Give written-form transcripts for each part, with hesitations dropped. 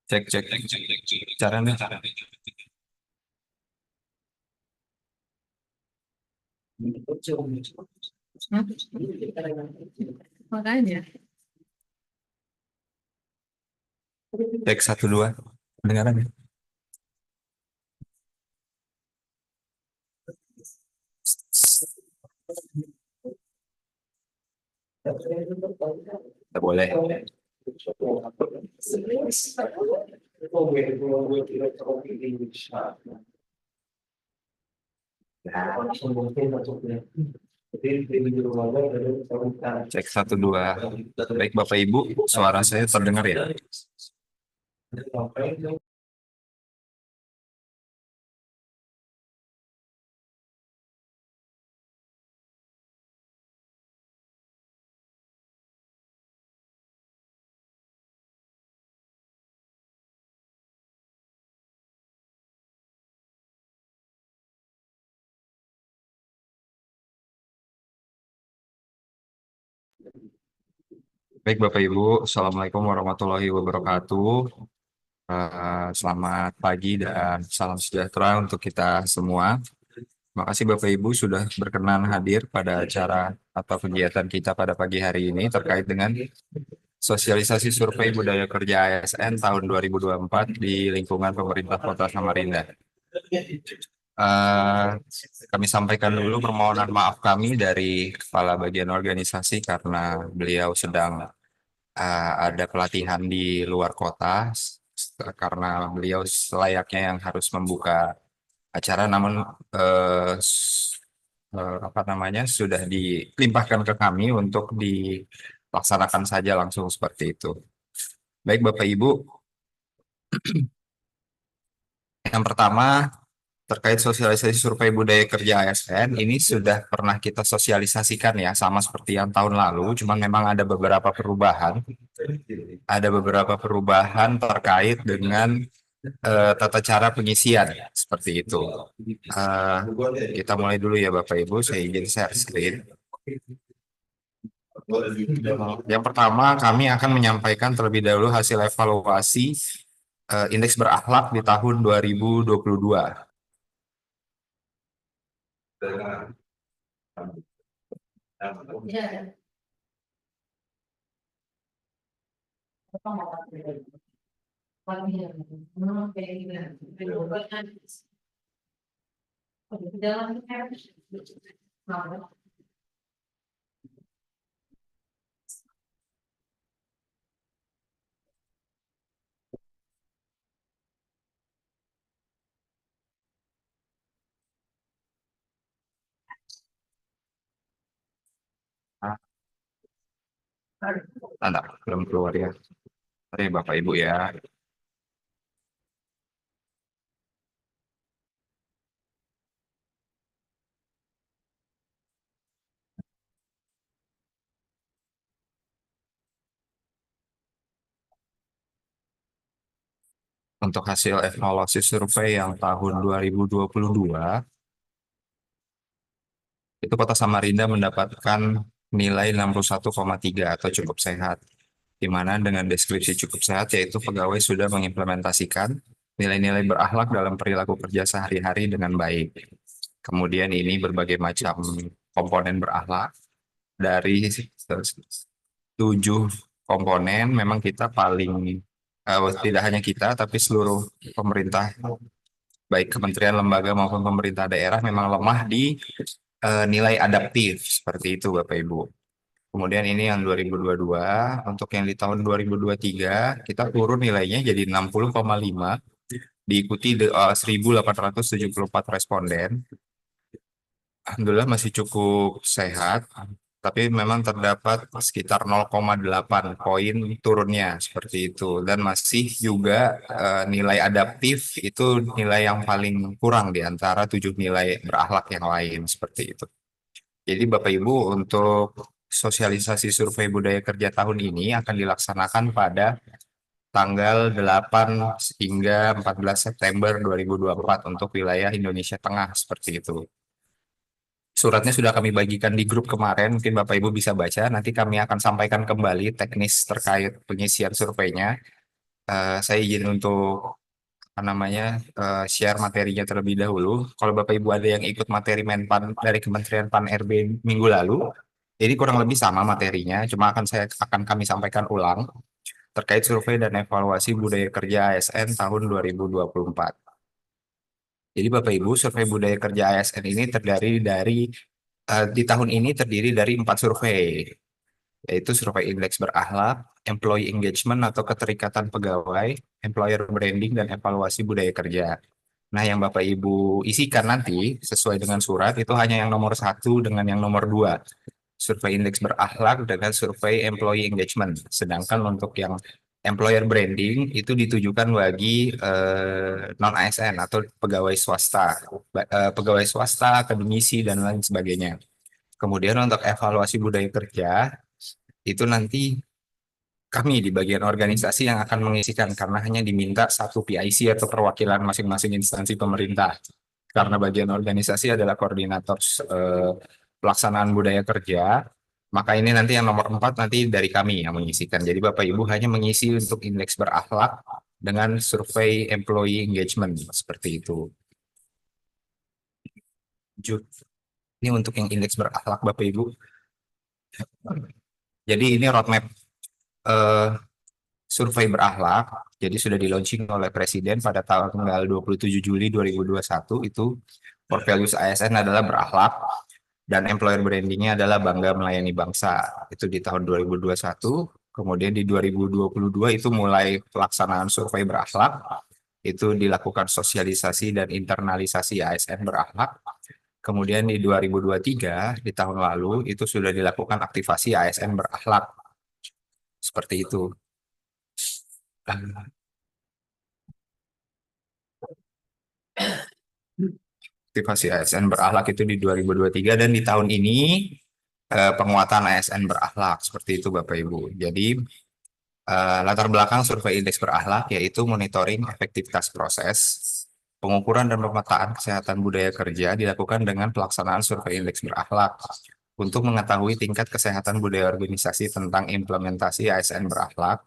Cek cek cek cek cek. Caranya. Makanya. Cek 1 2. Kedengaran ya? Tidak boleh. Cek 1 2. Baik Bapak Ibu, suara saya terdengar ya? Baik Bapak Ibu, Assalamualaikum warahmatullahi wabarakatuh. Selamat pagi dan salam sejahtera untuk kita semua. Terima kasih Bapak Ibu sudah berkenan hadir pada acara atau kegiatan kita pada pagi hari ini terkait dengan sosialisasi survei budaya kerja ASN tahun 2024 di lingkungan pemerintah Kota Samarinda. Eh, Kami sampaikan dulu permohonan maaf kami dari Kepala Bagian Organisasi karena beliau sedang ada pelatihan di luar kota karena beliau selayaknya yang harus membuka acara, namun apa namanya sudah dilimpahkan ke kami untuk dilaksanakan saja langsung seperti itu. Baik Bapak Ibu, yang pertama terkait sosialisasi survei budaya kerja ASN ini sudah pernah kita sosialisasikan ya, sama seperti yang tahun lalu, cuman memang ada beberapa perubahan. Ada beberapa perubahan terkait dengan tata cara pengisian seperti itu. Eh, kita mulai dulu ya Bapak Ibu, saya izin share screen. Yang pertama, kami akan menyampaikan terlebih dahulu hasil evaluasi indeks berakhlak di tahun 2022. Ya. Tanda, belum keluar ya. Oke Bapak Ibu ya. Untuk hasil evaluasi survei yang tahun 2022, itu Kota Samarinda mendapatkan nilai 61,3 atau cukup sehat. Di mana dengan deskripsi cukup sehat yaitu pegawai sudah mengimplementasikan nilai-nilai berakhlak dalam perilaku kerja sehari-hari dengan baik. Kemudian ini berbagai macam komponen berakhlak dari 7 komponen memang kita paling tidak hanya kita tapi seluruh pemerintah baik kementerian lembaga maupun pemerintah daerah memang lemah di nilai adaptif seperti itu Bapak Ibu. Kemudian ini yang 2022, untuk yang di tahun 2023 kita turun nilainya jadi 60,5, diikuti 1.874 responden. Alhamdulillah masih cukup sehat, tapi memang terdapat sekitar 0,8 poin turunnya seperti itu. Dan masih juga nilai adaptif itu nilai yang paling kurang di antara 7 nilai berakhlak yang lain seperti itu. Jadi Bapak Ibu, untuk sosialisasi survei budaya kerja tahun ini akan dilaksanakan pada tanggal 8 hingga 14 September 2024 untuk wilayah Indonesia Tengah seperti itu. Suratnya sudah kami bagikan di grup kemarin, mungkin Bapak Ibu bisa baca. Nanti kami akan sampaikan kembali teknis terkait pengisian surveinya. Saya izin untuk apa namanya share materinya terlebih dahulu. Kalau Bapak Ibu ada yang ikut materi Menpan dari Kementerian Pan RB minggu lalu, jadi kurang lebih sama materinya, cuma akan kami sampaikan ulang terkait survei dan evaluasi budaya kerja ASN tahun 2024. Jadi Bapak Ibu, survei budaya kerja ASN ini di tahun ini terdiri dari 4 survei, yaitu survei indeks berakhlak, employee engagement atau keterikatan pegawai, employer branding, dan evaluasi budaya kerja. Nah, yang Bapak Ibu isikan nanti sesuai dengan surat itu hanya yang nomor 1 dengan yang nomor 2, survei indeks berakhlak dengan survei employee engagement. Sedangkan untuk yang employer branding itu ditujukan bagi non ASN atau pegawai swasta, pegawai swasta, akademisi dan lain sebagainya. Kemudian untuk evaluasi budaya kerja itu nanti kami di bagian organisasi yang akan mengisikan karena hanya diminta satu PIC atau perwakilan masing-masing instansi pemerintah. Karena bagian organisasi adalah koordinator pelaksanaan budaya kerja, maka ini nanti yang nomor 4 nanti dari kami yang mengisikan. Jadi Bapak Ibu hanya mengisi untuk indeks berakhlak dengan survei employee engagement seperti itu. Ini untuk yang indeks berakhlak Bapak Ibu. Jadi ini roadmap eh, survei berakhlak. Jadi sudah di launching oleh Presiden pada tanggal 27 Juli 2021 itu core values ASN adalah berakhlak dan employer brandingnya adalah bangga melayani bangsa. Itu di tahun 2021. Kemudian di 2022 itu mulai pelaksanaan survei berakhlak. Itu dilakukan sosialisasi dan internalisasi ASN berakhlak. Kemudian di 2023, di tahun lalu, itu sudah dilakukan aktivasi ASN berakhlak. Seperti itu. Aktivasi ASN berakhlak itu di 2023 dan di tahun ini penguatan ASN berakhlak. Seperti itu Bapak Ibu. Jadi latar belakang survei indeks berakhlak yaitu monitoring efektivitas proses, pengukuran dan pemetaan kesehatan budaya kerja dilakukan dengan pelaksanaan survei indeks berakhlak untuk mengetahui tingkat kesehatan budaya organisasi tentang implementasi ASN berakhlak,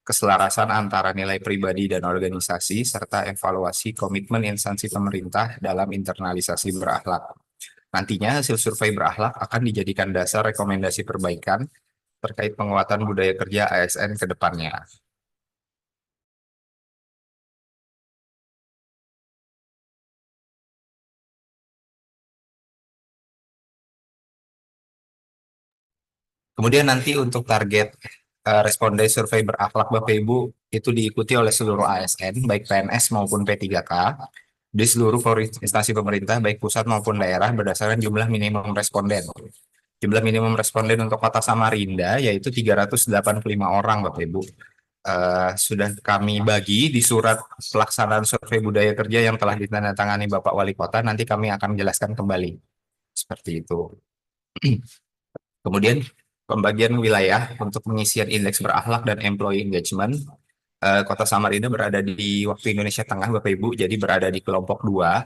keselarasan antara nilai pribadi dan organisasi, serta evaluasi komitmen instansi pemerintah dalam internalisasi berakhlak. Nantinya hasil survei berakhlak akan dijadikan dasar rekomendasi perbaikan terkait penguatan budaya kerja ASN ke depannya. Kemudian nanti untuk target responden survei berakhlak Bapak Ibu itu diikuti oleh seluruh ASN, baik PNS maupun P3K, di seluruh instansi pemerintah, baik pusat maupun daerah, berdasarkan jumlah minimum responden. Jumlah minimum responden untuk Kota Samarinda yaitu 385 orang, Bapak Ibu. Sudah kami bagi di surat pelaksanaan survei budaya kerja yang telah ditandatangani Bapak Wali Kota, nanti kami akan menjelaskan kembali. Seperti itu. Kemudian pembagian wilayah untuk pengisian indeks berakhlak dan employee engagement. Kota Samarinda berada di waktu Indonesia Tengah, Bapak Ibu, jadi berada di kelompok 2.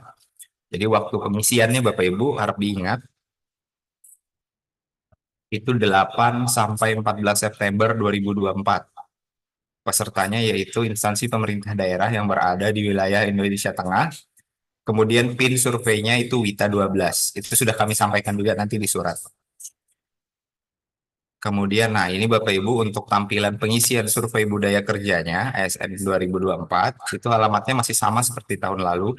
Jadi waktu pengisiannya Bapak Ibu harap diingat itu 8 sampai 14 September 2024. Pesertanya yaitu instansi pemerintah daerah yang berada di wilayah Indonesia Tengah. Kemudian PIN surveinya itu WITA 12. Itu sudah kami sampaikan juga nanti di surat. Kemudian, nah ini Bapak Ibu untuk tampilan pengisian survei budaya kerjanya ASN 2024, itu alamatnya masih sama seperti tahun lalu,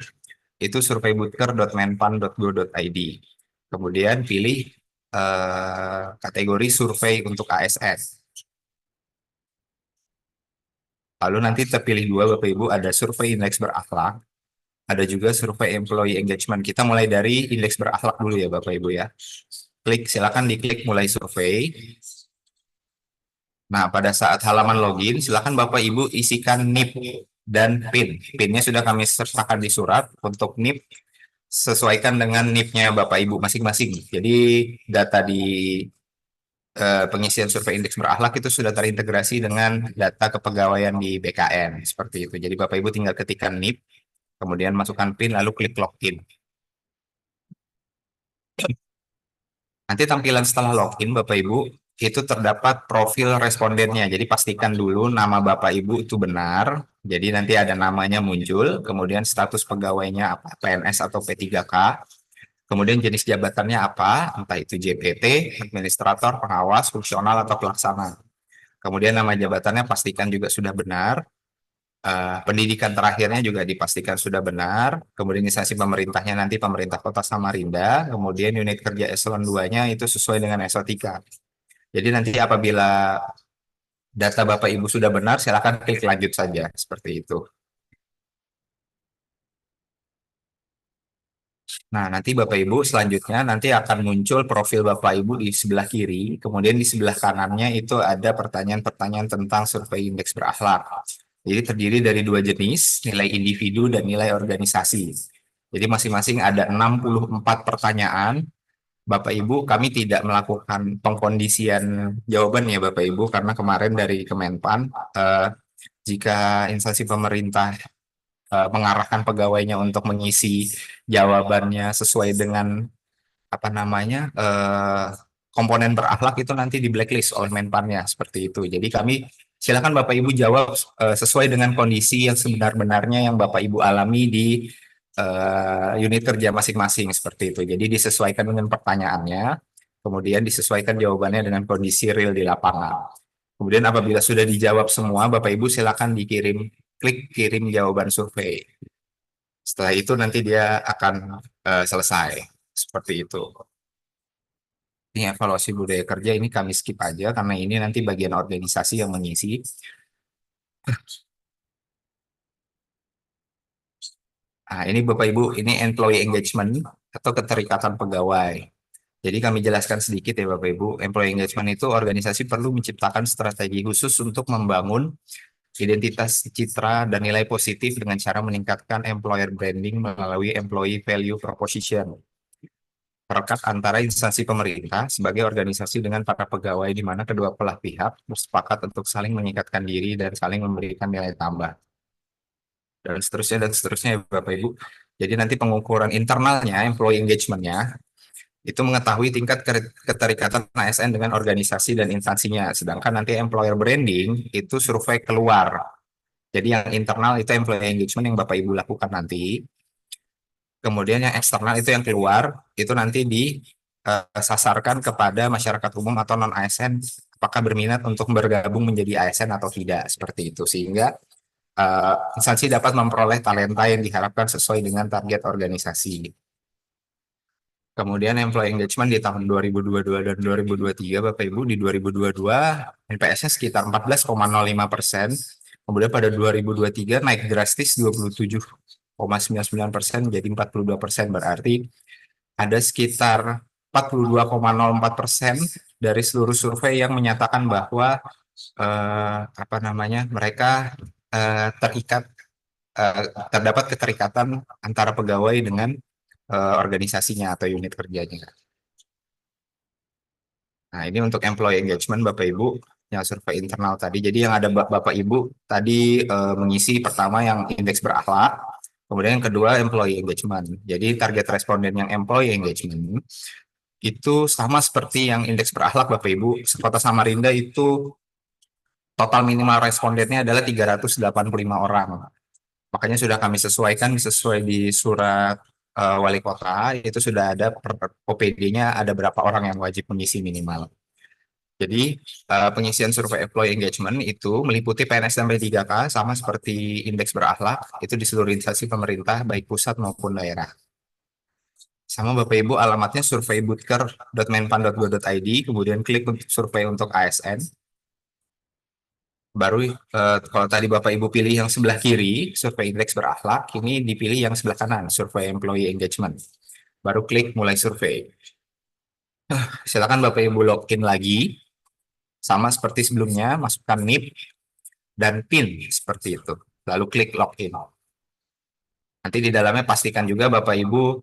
itu surveybudker.menpan.go.id. Kemudian pilih kategori survei untuk ASN. Lalu nanti terpilih dua Bapak Ibu, ada survei indeks berakhlak, ada juga survei employee engagement. Kita mulai dari indeks berakhlak dulu ya Bapak Ibu ya. Silakan diklik mulai survei. Nah, pada saat halaman login, silakan Bapak Ibu isikan NIP dan PIN. PIN-nya sudah kami sertakan di surat. Untuk NIP, sesuaikan dengan NIP-nya Bapak Ibu masing-masing. Jadi, data di pengisian survei indeks berakhlak itu sudah terintegrasi dengan data kepegawaian di BKN. Seperti itu. Jadi, Bapak Ibu tinggal ketikkan NIP, kemudian masukkan PIN, lalu klik login. Nanti tampilan setelah login Bapak Ibu itu terdapat profil respondennya. Jadi pastikan dulu nama Bapak Ibu itu benar. Jadi nanti ada namanya muncul, kemudian status pegawainya apa, PNS atau P3K, kemudian jenis jabatannya apa, entah itu JPT, administrator, pengawas, fungsional atau pelaksana. Kemudian nama jabatannya pastikan juga sudah benar. Pendidikan terakhirnya juga dipastikan sudah benar. Kemudian instansi pemerintahnya nanti pemerintah Kota Samarinda. Kemudian unit kerja eselon 2-nya itu sesuai dengan SO3. Jadi nanti apabila data Bapak Ibu sudah benar, silakan klik lanjut saja seperti itu. Nah, nanti Bapak Ibu selanjutnya nanti akan muncul profil Bapak Ibu di sebelah kiri, kemudian di sebelah kanannya itu ada pertanyaan-pertanyaan tentang survei indeks berakhlak. Jadi terdiri dari dua jenis, nilai individu dan nilai organisasi. Jadi masing-masing ada 64 pertanyaan. Bapak Ibu, kami tidak melakukan pengkondisian jawaban ya Bapak Ibu, karena kemarin dari Kemenpan, jika instansi pemerintah mengarahkan pegawainya untuk mengisi jawabannya sesuai dengan apa namanya komponen berakhlak itu nanti di blacklist oleh Menpannya seperti itu. Jadi kami silakan Bapak Ibu jawab sesuai dengan kondisi yang sebenar-benarnya yang Bapak Ibu alami di unit kerja masing-masing seperti itu. Jadi disesuaikan dengan pertanyaannya, kemudian disesuaikan jawabannya dengan kondisi real di lapangan. Kemudian apabila sudah dijawab semua, Bapak Ibu silakan klik kirim jawaban survei. Setelah itu nanti dia akan selesai seperti itu. Ini evaluasi budaya kerja ini kami skip aja karena ini nanti bagian organisasi yang mengisi. Nah, ini Bapak Ibu, ini employee engagement atau keterikatan pegawai. Jadi kami jelaskan sedikit ya Bapak Ibu, employee engagement itu organisasi perlu menciptakan strategi khusus untuk membangun identitas, citra, dan nilai positif dengan cara meningkatkan employer branding melalui employee value proposition. Perekat antara instansi pemerintah sebagai organisasi dengan para pegawai di mana kedua belah pihak bersepakat untuk saling mengikatkan diri dan saling memberikan nilai tambah. Dan seterusnya ya Bapak Ibu. Jadi nanti pengukuran internalnya, employee engagement-nya, itu mengetahui tingkat keterikatan ASN dengan organisasi dan instansinya. Sedangkan nanti employer branding itu survei keluar. Jadi yang internal itu employee engagement yang Bapak Ibu lakukan nanti. Kemudian yang eksternal itu yang keluar, itu nanti disasarkan kepada masyarakat umum atau non ASN, apakah berminat untuk bergabung menjadi ASN atau tidak, seperti itu. Sehingga instansi dapat memperoleh talenta yang diharapkan sesuai dengan target organisasi. Kemudian employee engagement di tahun 2022 dan 2023, Bapak Ibu, di 2022 NPS-nya sekitar 14,05%. Kemudian pada 2023 naik drastis 27,99% menjadi 42%. Berarti ada sekitar 42,04% dari seluruh survei yang menyatakan bahwa apa namanya mereka terikat terdapat keterikatan antara pegawai dengan organisasinya atau unit kerjanya. Nah, ini untuk employee engagement Bapak Ibu yang survei internal tadi. Jadi yang ada Bapak Ibu tadi mengisi pertama yang indeks berakhlak, kemudian yang kedua employee engagement. Jadi target responden yang employee engagement itu sama seperti yang indeks berakhlak Bapak Ibu. Kota Samarinda itu total minimal respondennya adalah 385 orang. Makanya sudah kami sesuaikan sesuai di surat wali kota, itu sudah ada OPD-nya ada berapa orang yang wajib mengisi minimal. Jadi pengisian survei employee engagement itu meliputi PNS dan P3K sama seperti indeks berakhlak, itu di seluruh instansi pemerintah baik pusat maupun daerah. Sama Bapak Ibu alamatnya surveybutker.menpan.go.id, kemudian klik untuk survei untuk ASN. Baru kalau tadi Bapak Ibu pilih yang sebelah kiri, survei indeks berakhlak, ini dipilih yang sebelah kanan, survei employee engagement. Baru klik mulai survei. Silakan Bapak Ibu login lagi, sama seperti sebelumnya, masukkan NIP dan PIN seperti itu. Lalu klik login. Nanti di dalamnya pastikan juga Bapak Ibu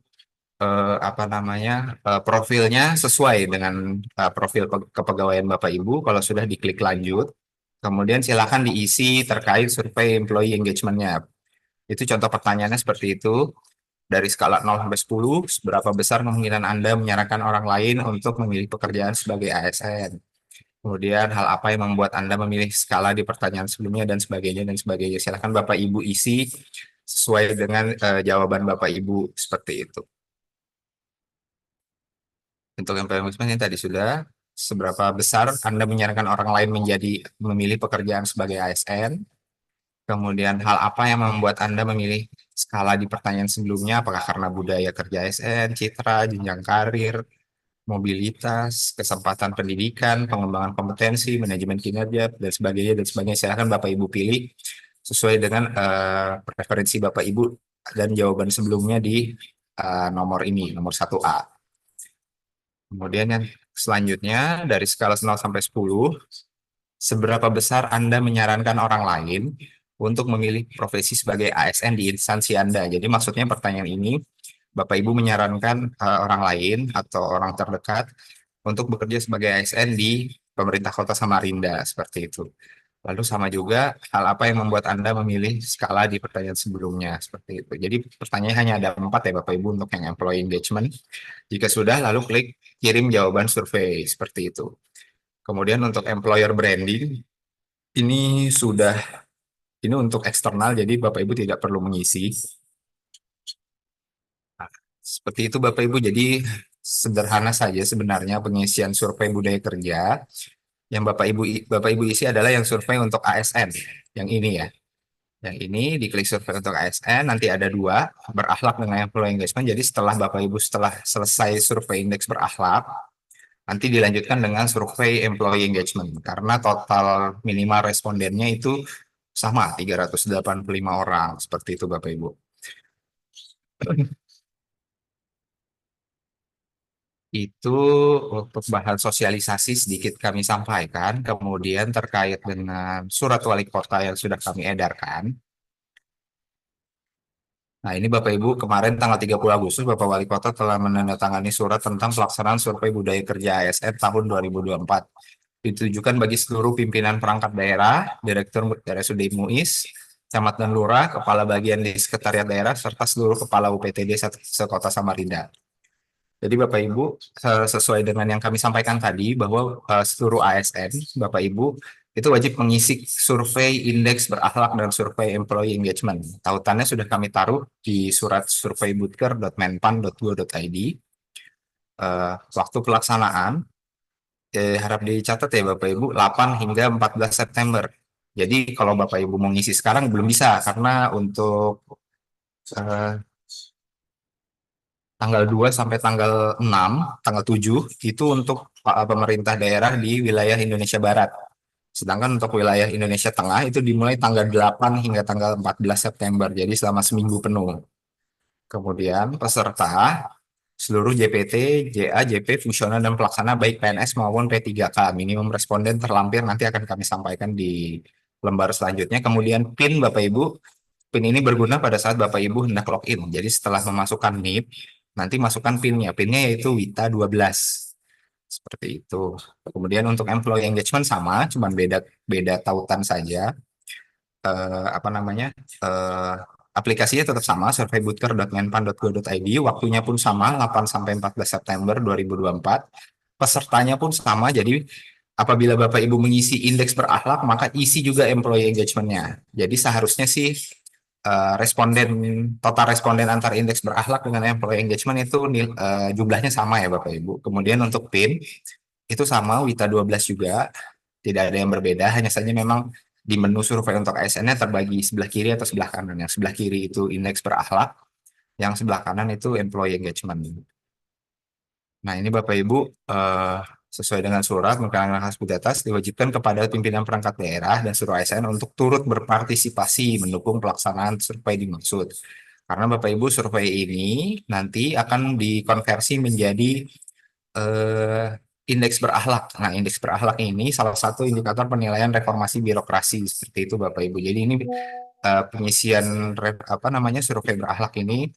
apa namanya profilnya sesuai dengan profil kepegawaian Bapak Ibu. Kalau sudah diklik lanjut, kemudian silakan diisi terkait survei employee engagement-nya. Itu contoh pertanyaannya seperti itu. Dari skala 0 sampai 10, seberapa besar kemungkinan Anda menyarankan orang lain untuk memilih pekerjaan sebagai ASN? Kemudian hal apa yang membuat Anda memilih skala di pertanyaan sebelumnya dan sebagainya dan sebagainya. Silakan Bapak Ibu isi sesuai dengan jawaban Bapak Ibu seperti itu. Untuk yang yang tadi sudah, seberapa besar Anda menyarankan orang lain memilih pekerjaan sebagai ASN? Kemudian hal apa yang membuat Anda memilih skala di pertanyaan sebelumnya? Apakah karena budaya kerja ASN, citra, jenjang karir, mobilitas, kesempatan pendidikan, pengembangan kompetensi, manajemen kinerja, dan sebagainya, dan sebagainya. Silakan Bapak Ibu pilih sesuai dengan preferensi Bapak Ibu dan jawaban sebelumnya di nomor ini, nomor 1A. Kemudian yang selanjutnya dari skala 0 sampai 10, seberapa besar Anda menyarankan orang lain untuk memilih profesi sebagai ASN di instansi Anda? Jadi maksudnya pertanyaan ini, Bapak Ibu menyarankan orang lain atau orang terdekat untuk bekerja sebagai ASN di pemerintah Kota Samarinda, seperti itu. Lalu sama juga hal apa yang membuat Anda memilih skala di pertanyaan sebelumnya, seperti itu. Jadi pertanyaannya hanya ada 4 ya Bapak Ibu untuk yang employee engagement. Jika sudah, lalu klik kirim jawaban survei, seperti itu. Kemudian untuk employer branding, ini sudah, ini untuk eksternal, jadi Bapak Ibu tidak perlu mengisi. Nah, seperti itu Bapak Ibu, jadi sederhana saja sebenarnya pengisian survei budaya kerja. Yang Bapak Ibu isi adalah yang survei untuk ASN, yang ini ya. Yang ini diklik survei untuk ASN, nanti ada dua, berakhlak dengan employee engagement. Jadi setelah selesai survei indeks berakhlak, nanti dilanjutkan dengan survei employee engagement. Karena total minimal respondennya itu sama, 385 orang. Seperti itu Bapak Ibu. Itu untuk bahan sosialisasi sedikit kami sampaikan. Kemudian terkait dengan surat wali kota yang sudah kami edarkan. Nah, ini Bapak Ibu, kemarin tanggal 30 Agustus, Bapak Wali Kota telah menandatangani surat tentang pelaksanaan survei budaya kerja ASN tahun 2024. Ditujukan bagi seluruh pimpinan perangkat daerah, Direktur RSUD MUIS, Camat dan Lurah, Kepala Bagian di Sekretariat Daerah, serta seluruh Kepala UPTD Sekota Samarinda. Jadi Bapak Ibu, sesuai dengan yang kami sampaikan tadi, bahwa seluruh ASN, Bapak Ibu, itu wajib mengisi survei indeks berakhlak dan survei employee engagement. Tautannya sudah kami taruh di surat surveibutker.menpan.go.id. Waktu pelaksanaan, harap dicatat ya Bapak Ibu, 8 hingga 14 September. Jadi kalau Bapak Ibu mau ngisi sekarang belum bisa, karena untuk eh, tanggal 2 sampai tanggal 6, tanggal 7 itu untuk pemerintah daerah di wilayah Indonesia Barat. Sedangkan untuk wilayah Indonesia Tengah itu dimulai tanggal 8 hingga tanggal 14 September, jadi selama seminggu penuh. Kemudian peserta seluruh JPT, JA, JP, fungsional dan pelaksana baik PNS maupun P3K. Minimum responden terlampir nanti akan kami sampaikan di lembar selanjutnya. Kemudian PIN Bapak Ibu, PIN ini berguna pada saat Bapak Ibu hendak login. Jadi setelah memasukkan NIP, nanti masukkan PIN-nya. PIN-nya yaitu WITA 12. Seperti itu. Kemudian untuk employee engagement sama, cuma beda beda tautan saja. Apa namanya? Eh, aplikasinya tetap sama, surveybooker.menpan.go.id. Waktunya pun sama, 8 sampai 14 September 2024. Pesertanya pun sama, jadi apabila Bapak Ibu mengisi indeks berakhlak, maka isi juga employee engagement-nya. Jadi seharusnya sih total responden antar indeks berakhlak dengan employee engagement itu jumlahnya sama ya Bapak Ibu. Kemudian untuk PIN itu sama WITA 12 juga, tidak ada yang berbeda, hanya saja memang di menu survei untuk ASN-nya terbagi sebelah kiri atau sebelah kanan. Yang sebelah kiri itu indeks berakhlak, yang sebelah kanan itu employee engagement. Nah, ini Bapak Ibu sesuai dengan surat keterangan khas di atas diwajibkan kepada pimpinan perangkat daerah dan seluruh ASN untuk turut berpartisipasi mendukung pelaksanaan survei dimaksud. Karena Bapak Ibu survei ini nanti akan dikonversi menjadi eh, indeks berakhlak. Nah, indeks berakhlak ini salah satu indikator penilaian reformasi birokrasi seperti itu Bapak Ibu. Jadi ini pengisian apa namanya survei berakhlak ini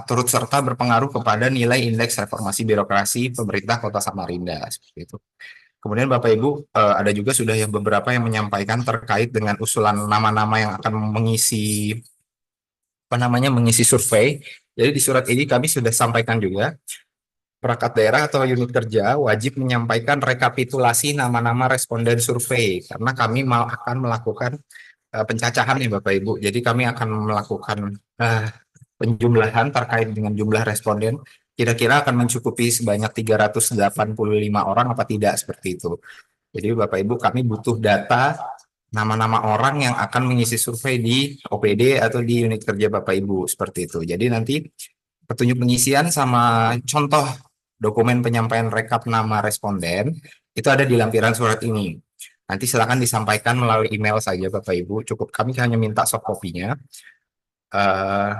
turut serta berpengaruh kepada nilai indeks reformasi birokrasi pemerintah Kota Samarinda seperti itu. Kemudian Bapak Ibu ada juga sudah yang beberapa yang menyampaikan terkait dengan usulan nama-nama yang akan mengisi apa namanya mengisi survei. Jadi di surat ini kami sudah sampaikan juga perangkat daerah atau unit kerja wajib menyampaikan rekapitulasi nama-nama responden survei karena kami akan melakukan pencacahan nih Bapak Ibu. Jadi kami akan melakukan eh, penjumlahan terkait dengan jumlah responden. Kira-kira akan mencukupi sebanyak 385 orang apa tidak seperti itu. Jadi Bapak Ibu kami butuh data nama-nama orang yang akan mengisi survei di OPD atau di unit kerja Bapak Ibu seperti itu. Jadi nanti petunjuk pengisian sama contoh dokumen penyampaian rekap nama responden itu ada di lampiran surat ini. Nanti silakan disampaikan melalui email saja Bapak Ibu. Cukup kami hanya minta soft copy-nya. Eh,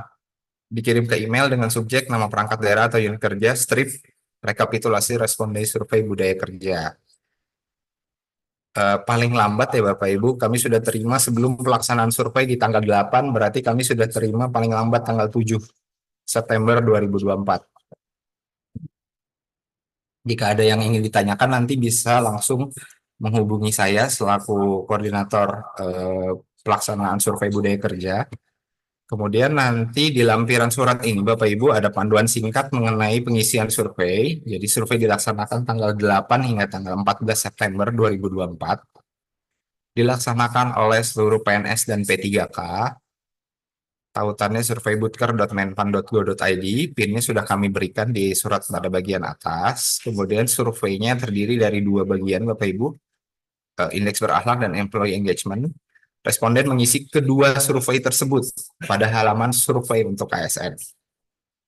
Dikirim ke email dengan subjek nama perangkat daerah atau unit kerja strip rekapitulasi responden survei budaya kerja. Paling lambat ya Bapak Ibu, kami sudah terima sebelum pelaksanaan survei di tanggal 8, berarti kami sudah terima paling lambat tanggal 7 September 2024. Jika ada yang ingin ditanyakan nanti bisa langsung menghubungi saya selaku koordinator eh, pelaksanaan survei budaya kerja. Kemudian nanti di lampiran surat ini Bapak Ibu ada panduan singkat mengenai pengisian survei. Jadi survei dilaksanakan tanggal 8 hingga tanggal 14 September 2024. Dilaksanakan oleh seluruh PNS dan P3K. Tautannya surveybooker.menpan.go.id. PIN-nya sudah kami berikan di surat pada bagian atas. Kemudian surveinya terdiri dari dua bagian Bapak Ibu, indeks berakhlak dan employee engagement. Responden mengisi kedua survei tersebut pada halaman survei untuk KSN.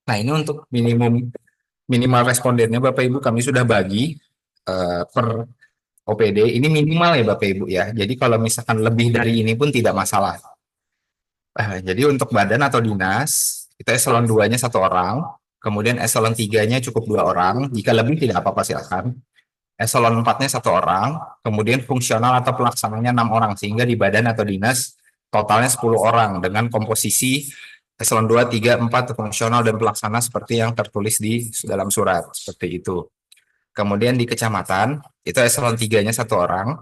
Nah, ini untuk minimal respondennya Bapak Ibu kami sudah bagi per OPD. Ini minimal ya Bapak Ibu ya. Jadi kalau misalkan lebih dari ini pun tidak masalah. Jadi untuk badan atau dinas, kita eselon 2-nya satu orang, kemudian eselon 3-nya cukup dua orang, jika lebih tidak apa-apa silakan. Eselon 4-nya satu orang, kemudian fungsional atau pelaksananya 6 orang, sehingga di badan atau dinas totalnya 10 orang dengan komposisi eselon 2, 3, 4 fungsional dan pelaksana seperti yang tertulis di dalam surat, seperti itu. Kemudian di kecamatan, itu eselon 3-nya satu orang,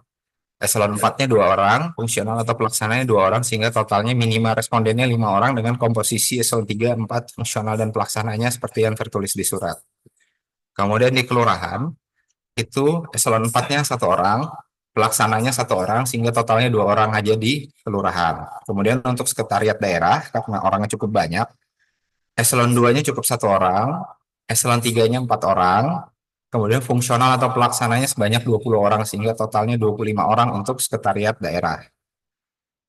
eselon 4-nya dua orang, fungsional atau pelaksananya dua orang, sehingga totalnya minimal respondennya 5 orang dengan komposisi eselon 3, 4 fungsional dan pelaksananya seperti yang tertulis di surat. Kemudian di kelurahan, itu eselon 4-nya satu orang, pelaksananya satu orang, sehingga totalnya dua orang aja di kelurahan. Kemudian untuk sekretariat daerah, karena orangnya cukup banyak, eselon 2-nya cukup satu orang, eselon 3-nya 4 orang, kemudian fungsional atau pelaksananya sebanyak 20 orang, sehingga totalnya 25 orang untuk sekretariat daerah.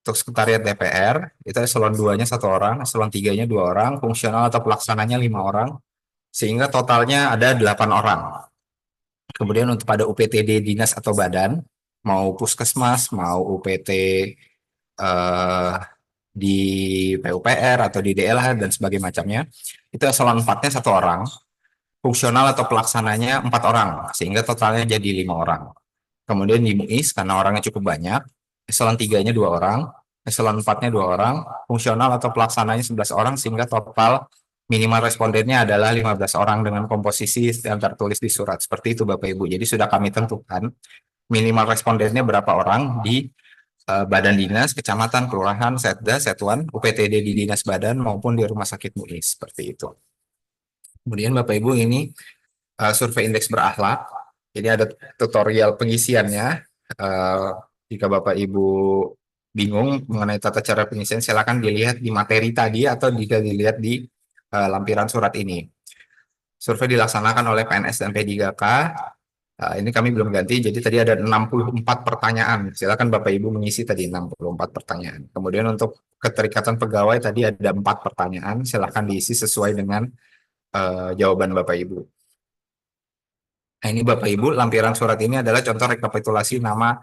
Untuk sekretariat DPR, itu eselon 2-nya satu orang, eselon 3-nya dua orang, fungsional atau pelaksananya 5 orang, sehingga totalnya ada 8 orang. Kemudian untuk pada UPTD dinas atau badan, mau puskesmas, mau UPT eh, di PUPR atau di DLH dan sebagainya macamnya, itu eselon 4-nya satu orang, fungsional atau pelaksananya 4 orang, sehingga totalnya jadi 5 orang. Kemudian di MUIS, karena orangnya cukup banyak, eselon 3-nya dua orang, eselon 4-nya dua orang, fungsional atau pelaksananya 11 orang, sehingga total minimal respondennya adalah 15 orang dengan komposisi yang tertulis di surat. Seperti itu Bapak Ibu. Jadi sudah kami tentukan minimal respondennya berapa orang di badan dinas, kecamatan, kelurahan, setda, satuan, UPTD di dinas badan maupun di rumah sakit MUIS. Seperti itu. Kemudian Bapak Ibu ini survei indeks berakhlak. Jadi ada tutorial pengisiannya. Eh, Jika Bapak Ibu bingung mengenai tata cara pengisian, silakan dilihat di materi tadi atau jika dilihat di lampiran surat ini. Survei dilaksanakan oleh PNS dan P3K. Ini kami belum ganti, jadi tadi ada 64 pertanyaan. Silakan Bapak Ibu mengisi tadi 64 pertanyaan. Kemudian untuk keterikatan pegawai tadi ada 4 pertanyaan. Silakan diisi sesuai dengan jawaban Bapak Ibu. Nah, ini Bapak Ibu, lampiran surat ini adalah contoh rekapitulasi nama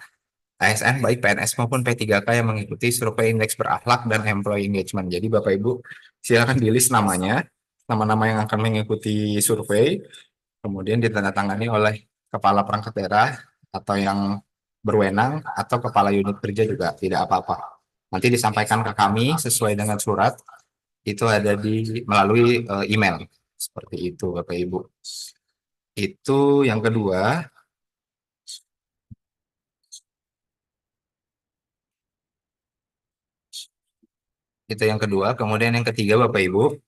ASN baik PNS maupun P3K yang mengikuti survei indeks berakhlak dan employee engagement. Jadi Bapak Ibu silakan di list namanya, nama-nama yang akan mengikuti survei, kemudian ditandatangani oleh kepala perangkat daerah atau yang berwenang atau kepala unit kerja juga tidak apa-apa. Nanti disampaikan ke kami sesuai dengan surat, itu ada di melalui email. Seperti itu Bapak Ibu. Itu yang kedua. Itu yang kedua. Kemudian yang ketiga, Bapak Ibu,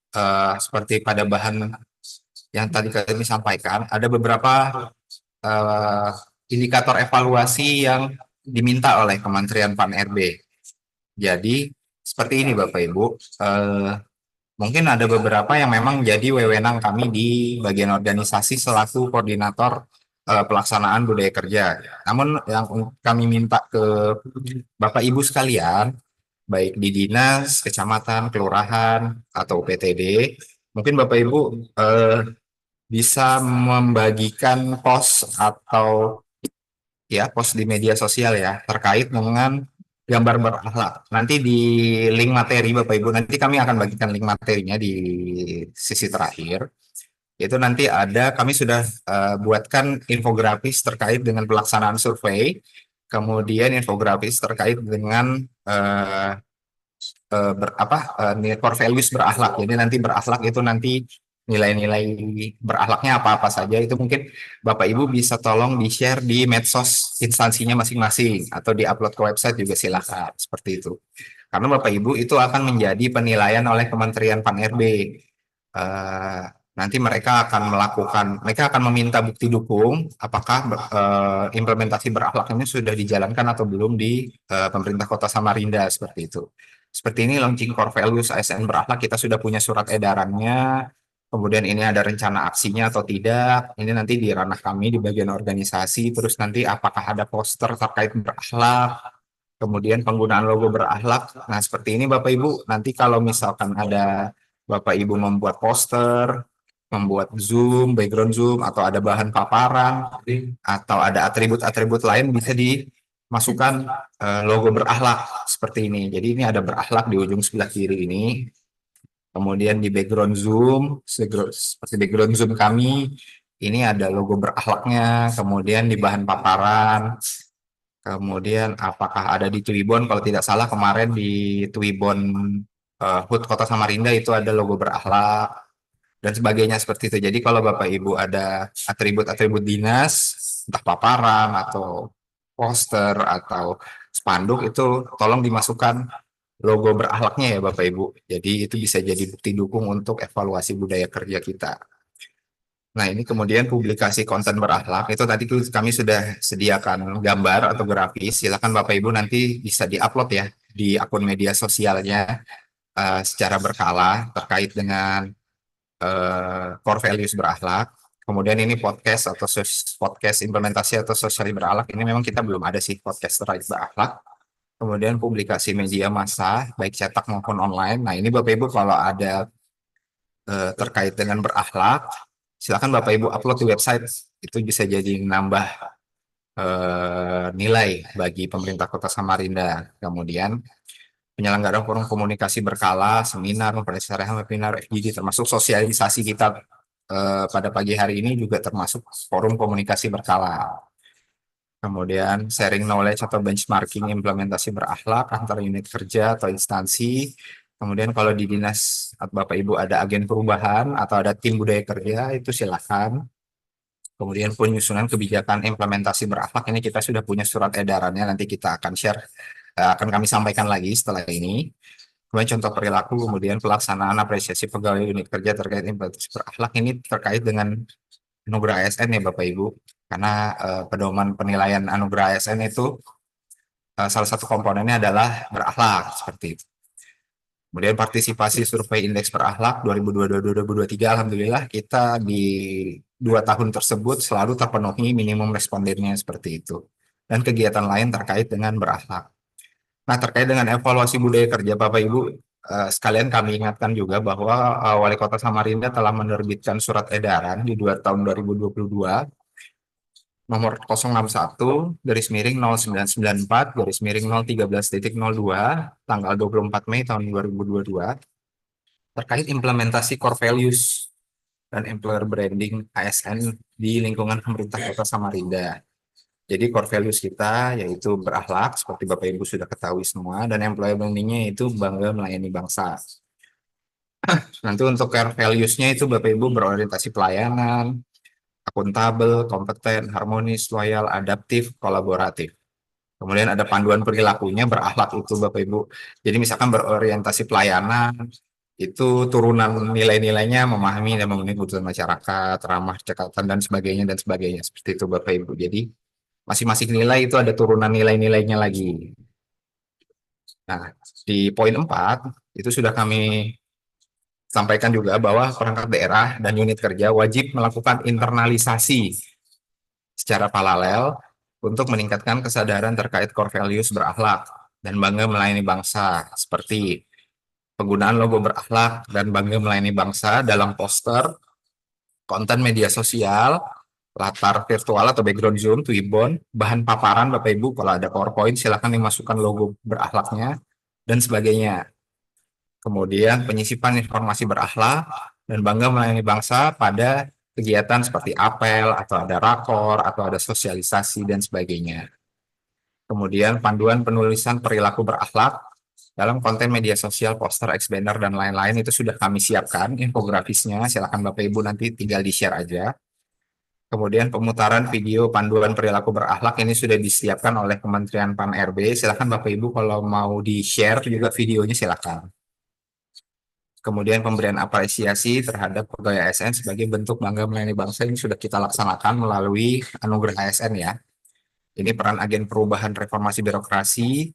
seperti pada bahan yang tadi kami sampaikan, ada beberapa eh, indikator evaluasi yang diminta oleh Kementerian Pan-RB. Jadi, seperti ini Bapak Ibu, eh, mungkin ada beberapa yang memang jadi wewenang kami di bagian organisasi selaku koordinator pelaksanaan budaya kerja. Namun yang kami minta ke Bapak Ibu sekalian, baik di dinas, kecamatan, kelurahan, atau PTD, mungkin Bapak Ibu eh, bisa membagikan post atau ya post di media sosial ya terkait dengan gambar berakhlak. Nanti di link materi Bapak Ibu, nanti kami akan bagikan link materinya di sisi terakhir. Itu nanti ada, kami sudah buatkan infografis terkait dengan pelaksanaan survei, kemudian infografis terkait dengan nilai core values berakhlak. Jadi nanti berakhlak itu nanti nilai-nilai berakhlaknya apa-apa saja itu mungkin Bapak Ibu bisa tolong di-share di medsos instansinya masing-masing atau di-upload ke website juga silakan seperti itu. Karena Bapak Ibu itu akan menjadi penilaian oleh Kementerian Pan-RB. Eh, Nanti mereka akan meminta bukti dukung apakah implementasi berakhlak ini sudah dijalankan atau belum di pemerintah Kota Samarinda seperti itu. Seperti ini launching core values ASN berakhlak kita sudah punya surat edarannya. Kemudian ini ada rencana aksinya atau tidak. Ini nanti di ranah kami di bagian organisasi. Terus nanti apakah ada poster terkait berakhlak. Kemudian penggunaan logo berakhlak. Nah seperti ini Bapak Ibu. Nanti kalau misalkan ada Bapak Ibu membuat poster, membuat Zoom, background Zoom, atau ada bahan paparan, atau ada atribut-atribut lain bisa dimasukkan logo berakhlak seperti ini. Jadi ini ada berakhlak di ujung sebelah kiri ini. Kemudian di background Zoom, seperti background Zoom kami, ini ada logo berakhlaknya. Kemudian di bahan paparan, kemudian apakah ada di Twibbon? Kalau tidak salah kemarin di Twibbon HUT Kota Samarinda itu ada logo berakhlak dan sebagainya seperti itu. Jadi kalau Bapak Ibu ada atribut-atribut dinas, entah paparan atau poster atau spanduk itu tolong dimasukkan logo berakhlaknya ya Bapak Ibu. Jadi itu bisa jadi bukti dukung untuk evaluasi budaya kerja kita. Nah ini kemudian publikasi konten berakhlak itu tadi kami sudah sediakan gambar atau grafis. Silakan Bapak Ibu nanti bisa diupload ya di akun media sosialnya secara berkala terkait dengan core values berakhlak. Kemudian ini podcast atau podcast implementasi atau sosial berakhlak ini memang kita belum ada sih podcast terkait berakhlak. Kemudian publikasi media massa baik cetak maupun online. Nah ini Bapak Ibu kalau ada terkait dengan berakhlak, silakan Bapak Ibu upload di website. Itu bisa jadi nambah nilai bagi pemerintah Kota Samarinda. Kemudian penyelenggaraan forum komunikasi berkala, seminar, pemeriksaan webinar, FGD, termasuk sosialisasi kita pada pagi hari ini juga termasuk forum komunikasi berkala. Kemudian sharing knowledge atau benchmarking implementasi berakhlak antar unit kerja atau instansi. Kemudian kalau di dinas Bapak Ibu ada agen perubahan atau ada tim budaya kerja itu silakan. Kemudian penyusunan kebijakan implementasi berakhlak ini kita sudah punya surat edarannya nanti kita akan share akan kami sampaikan lagi setelah ini. Kemudian contoh perilaku, kemudian pelaksanaan apresiasi pegawai unit kerja terkait implementasi berakhlak ini terkait dengan anugerah ASN ya Bapak Ibu. Karena pedoman penilaian anugerah ASN itu salah satu komponennya adalah berakhlak seperti itu. Kemudian partisipasi survei indeks berakhlak 2022-2023, alhamdulillah kita di 2 tahun tersebut selalu terpenuhi minimum respondennya seperti itu. Dan kegiatan lain terkait dengan berakhlak. Nah, terkait dengan evaluasi budaya kerja Bapak Ibu, sekalian kami ingatkan juga bahwa Wali Kota Samarinda telah menerbitkan surat edaran di 2 tahun 2022 nomor 061 garis miring 0994 garis miring 013.02 tanggal 24 Mei tahun 2022 terkait implementasi core values dan employer branding ASN di lingkungan pemerintah Kota Samarinda. Jadi core values kita yaitu berakhlak seperti Bapak Ibu sudah ketahui semua dan employer brandingnya itu bangga melayani bangsa. Nanti untuk core values-nya itu Bapak Ibu berorientasi pelayanan, akuntabel, kompeten, harmonis, loyal, adaptif, kolaboratif. Kemudian ada panduan perilakunya berakhlak itu Bapak Ibu. Jadi misalkan berorientasi pelayanan, itu turunan nilai-nilainya memahami dan memenuhi kebutuhan masyarakat, ramah cekatan dan sebagainya seperti itu Bapak Ibu. Jadi masing-masing nilai itu ada turunan nilai-nilainya lagi. Nah, di poin 4 itu sudah kami sampaikan juga bahwa perangkat daerah dan unit kerja wajib melakukan internalisasi secara paralel untuk meningkatkan kesadaran terkait core values berakhlak dan bangga melayani bangsa, seperti penggunaan logo berakhlak dan bangga melayani bangsa dalam poster, konten media sosial, latar virtual atau background Zoom, Twibbon, bahan paparan Bapak Ibu, kalau ada PowerPoint silakan dimasukkan logo berakhlaknya dan sebagainya. Kemudian penyisipan informasi berakhlak dan bangga melayani bangsa pada kegiatan seperti apel atau ada rakor atau ada sosialisasi dan sebagainya. Kemudian panduan penulisan perilaku berakhlak dalam konten media sosial, poster, X-banner, dan lain-lain itu sudah kami siapkan infografisnya. Silakan Bapak Ibu nanti tinggal di-share aja. Kemudian pemutaran video panduan perilaku berakhlak ini sudah disiapkan oleh Kementerian Pan RB. Silakan Bapak Ibu kalau mau di-share juga videonya silakan. Kemudian pemberian apresiasi terhadap pegawai ASN sebagai bentuk bangga melayani bangsa ini sudah kita laksanakan melalui anugerah ASN ya. Ini peran agen perubahan reformasi birokrasi,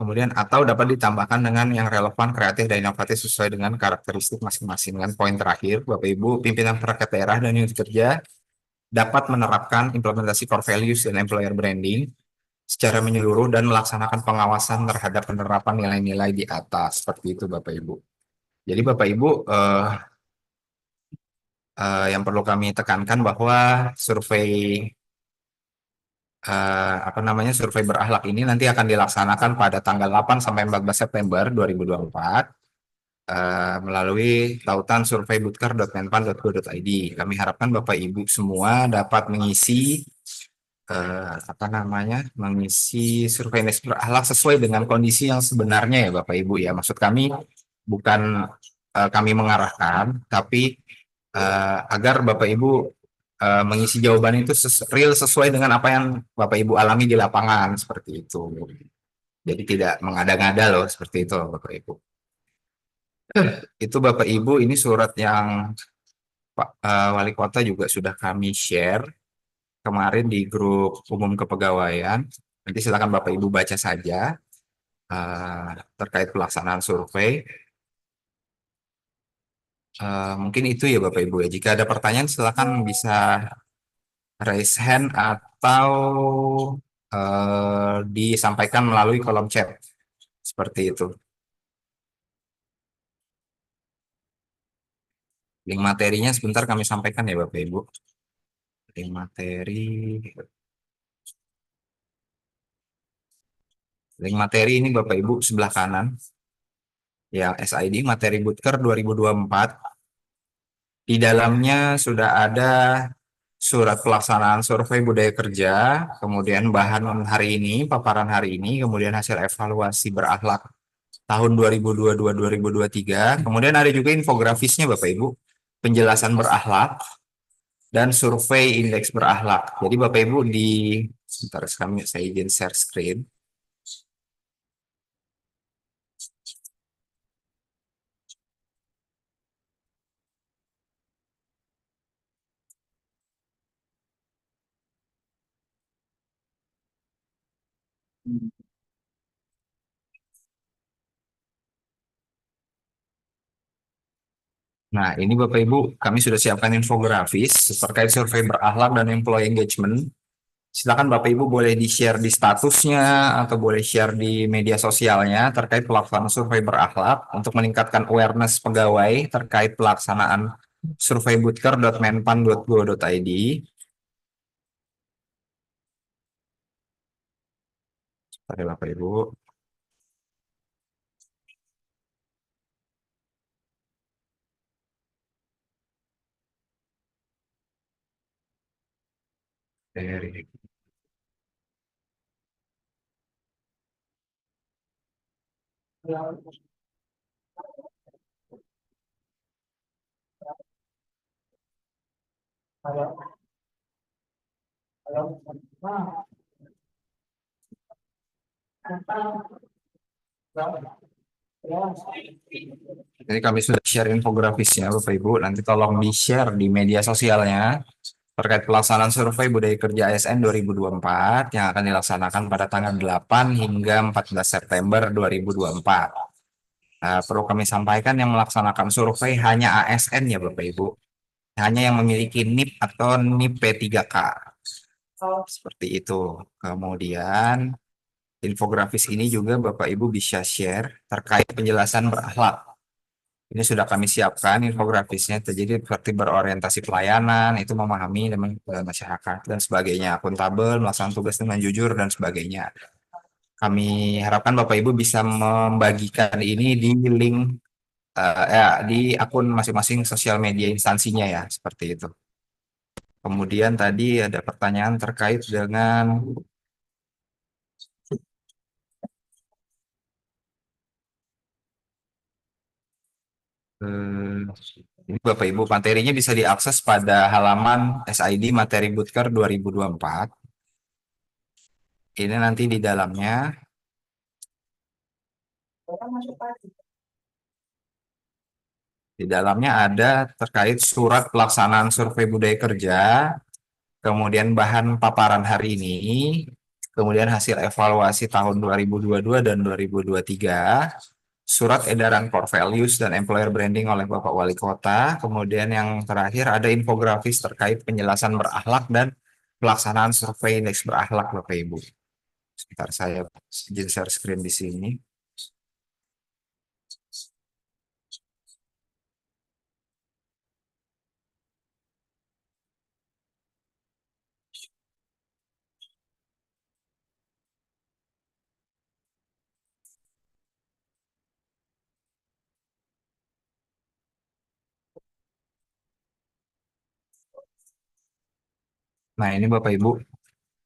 kemudian atau dapat ditambahkan dengan yang relevan, kreatif, dan inovatif sesuai dengan karakteristik masing-masing. Dan poin terakhir, Bapak Ibu, pimpinan perangkat daerah dan unit kerja dapat menerapkan implementasi core values dan employer branding secara menyeluruh dan melaksanakan pengawasan terhadap penerapan nilai-nilai di atas. Seperti itu Bapak Ibu. Jadi Bapak Ibu, yang perlu kami tekankan bahwa survei apa namanya survei berakhlak ini nanti akan dilaksanakan pada tanggal 8 sampai 14 September 2024 melalui tautan surveibutkar.menpan.go.id. Kami harapkan Bapak Ibu semua dapat mengisi apa namanya mengisi survei indeks berakhlak sesuai dengan kondisi yang sebenarnya ya Bapak Ibu ya. Maksud kami bukan kami mengarahkan, tapi agar Bapak Ibu mengisi jawaban itu real sesuai dengan apa yang Bapak Ibu alami di lapangan seperti itu. Jadi tidak mengada-ngada loh seperti itu Bapak Ibu. Itu Bapak Ibu ini surat yang Pak Wali Kota juga sudah kami share kemarin di grup umum kepegawaian. Nanti silakan Bapak Ibu baca saja terkait pelaksanaan survei. Mungkin itu ya Bapak Ibu ya. Jika ada pertanyaan silakan bisa raise hand atau disampaikan melalui kolom chat seperti itu. Link materinya sebentar kami sampaikan ya Bapak Ibu. Link materi, link materi ini Bapak Ibu sebelah kanan yang SID materi Butker 2024. Di dalamnya sudah ada surat pelaksanaan survei budaya kerja, kemudian bahan hari ini, paparan hari ini, kemudian hasil evaluasi berakhlak tahun 2022-2023. Kemudian ada juga infografisnya Bapak Ibu, penjelasan berakhlak dan survei indeks berakhlak. Jadi Bapak Ibu sebentar saya izin share screen. Nah, ini Bapak Ibu, kami sudah siapkan infografis terkait survei berakhlak dan employee engagement. Silakan Bapak Ibu boleh di-share di statusnya atau boleh share di media sosialnya terkait pelaksanaan survei berakhlak untuk meningkatkan awareness pegawai terkait pelaksanaan survei butker.menpan.go.id. Oke Bapak Ibu. Dari Jadi kami sudah share infografisnya Bapak Ibu. Nanti tolong di-share di media sosialnya terkait pelaksanaan survei budaya kerja ASN 2024 yang akan dilaksanakan pada tanggal 8 hingga 14 September 2024. Perlu kami sampaikan yang melaksanakan survei hanya ASN ya Bapak Ibu. Hanya yang memiliki NIP atau NIP P3K. Seperti itu. Kemudian infografis ini juga Bapak Ibu bisa share terkait penjelasan berakhlak. Ini sudah kami siapkan infografisnya, jadi seperti berorientasi pelayanan, itu memahami dengan masyarakat dan sebagainya, akuntabel, melaksanakan tugas dengan jujur dan sebagainya. Kami harapkan Bapak Ibu bisa membagikan ini di link di akun masing-masing sosial media instansinya ya, seperti itu. Kemudian tadi ada pertanyaan terkait dengan ini Bapak Ibu, materinya bisa diakses pada halaman SID Materi Bootker 2024. Ini nanti di dalamnya ada terkait surat pelaksanaan survei budaya kerja, kemudian bahan paparan hari ini, kemudian hasil evaluasi tahun 2022 dan 2023, surat edaran core values dan employer branding oleh Bapak Wali Kota, kemudian yang terakhir ada infografis terkait penjelasan berakhlak dan pelaksanaan survei indeks berakhlak Bapak Ibu. Sebentar saya share screen di sini. Nah, ini Bapak Ibu,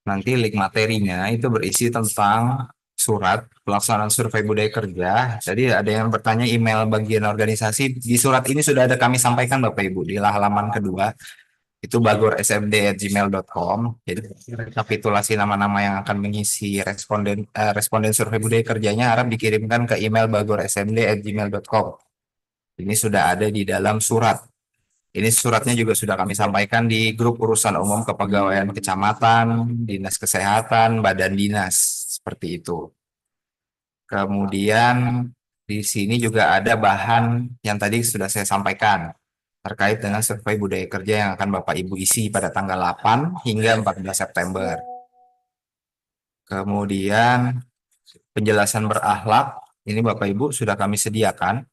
nanti link materinya itu berisi tentang surat pelaksanaan survei budaya kerja. Jadi ada yang bertanya email bagian organisasi. Di surat ini sudah ada kami sampaikan Bapak Ibu di halaman kedua. Itu bagorsmd@gmail.com. Jadi rekapitulasi nama-nama yang akan mengisi responden survei budaya kerjanya harap dikirimkan ke email bagorsmd@gmail.com. Ini sudah ada di dalam surat. Ini suratnya juga sudah kami sampaikan di grup urusan umum kepegawaian kecamatan, dinas kesehatan, badan dinas, seperti itu. Kemudian di sini juga ada bahan yang tadi sudah saya sampaikan terkait dengan survei budaya kerja yang akan Bapak Ibu isi pada tanggal 8 hingga 14 September. Kemudian penjelasan berakhlak, ini Bapak Ibu sudah kami sediakan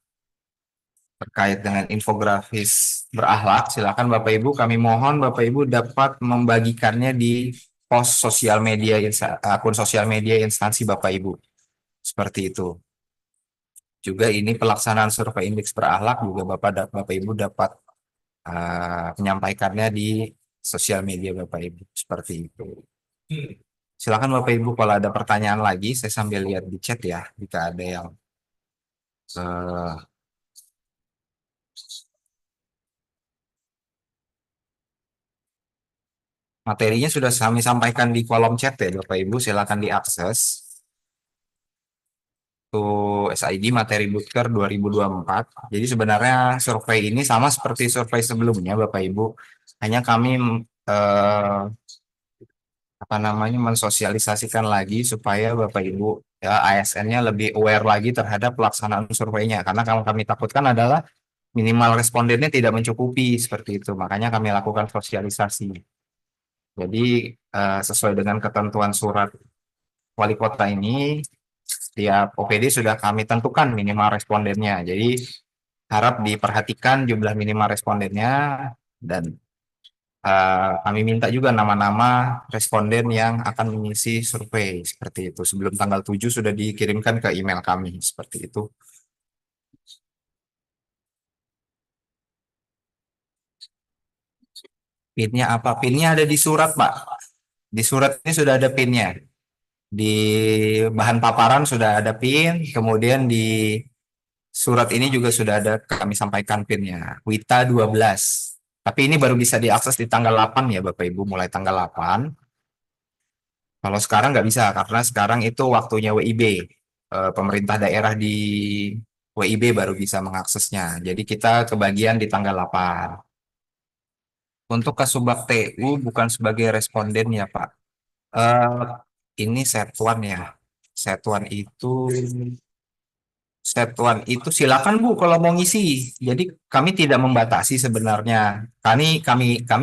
terkait dengan infografis berakhlak. Silakan Bapak Ibu, kami mohon Bapak Ibu dapat membagikannya di post sosial media, akun sosial media instansi Bapak Ibu. Seperti itu. Juga ini pelaksanaan survei indeks berakhlak juga Bapak Ibu dapat menyampaikannya di sosial media Bapak Ibu. Seperti itu. Silakan Bapak Ibu kalau ada pertanyaan lagi, saya sambil lihat di chat ya, jika ada yang uh, materinya sudah kami sampaikan di kolom chat ya Bapak Ibu, silakan diakses. Tuh SID Materi Bootker 2024. Jadi sebenarnya survei ini sama seperti survei sebelumnya Bapak Ibu. Hanya kami eh, apa namanya mensosialisasikan lagi supaya Bapak Ibu ya ASN-nya lebih aware lagi terhadap pelaksanaan surveinya. Karena kalau kami takutkan adalah minimal respondennya tidak mencukupi seperti itu. Makanya kami lakukan sosialisasi. Jadi sesuai dengan ketentuan surat wali kota ini, setiap OPD sudah kami tentukan minimal respondennya. Jadi harap diperhatikan jumlah minimal respondennya dan kami minta juga nama-nama responden yang akan mengisi survei seperti itu. Sebelum tanggal 7 sudah dikirimkan ke email kami seperti itu. PIN-nya apa? PIN-nya ada di surat, Pak. Di surat ini sudah ada PIN-nya. Di bahan paparan sudah ada PIN, kemudian di surat ini juga sudah ada kami sampaikan PIN-nya. WITA 12. Tapi ini baru bisa diakses di tanggal 8 ya Bapak Ibu, mulai tanggal 8. Kalau sekarang nggak bisa, karena sekarang itu waktunya WIB. Pemerintah daerah di WIB baru bisa mengaksesnya. Jadi kita kebagian di tanggal 8. Untuk Kasubag TU bukan sebagai responden ya Pak. Eh, ini Setuan ya. Setuan itu Step one itu silakan Bu kalau mau ngisi. Jadi kami tidak membatasi sebenarnya. Kami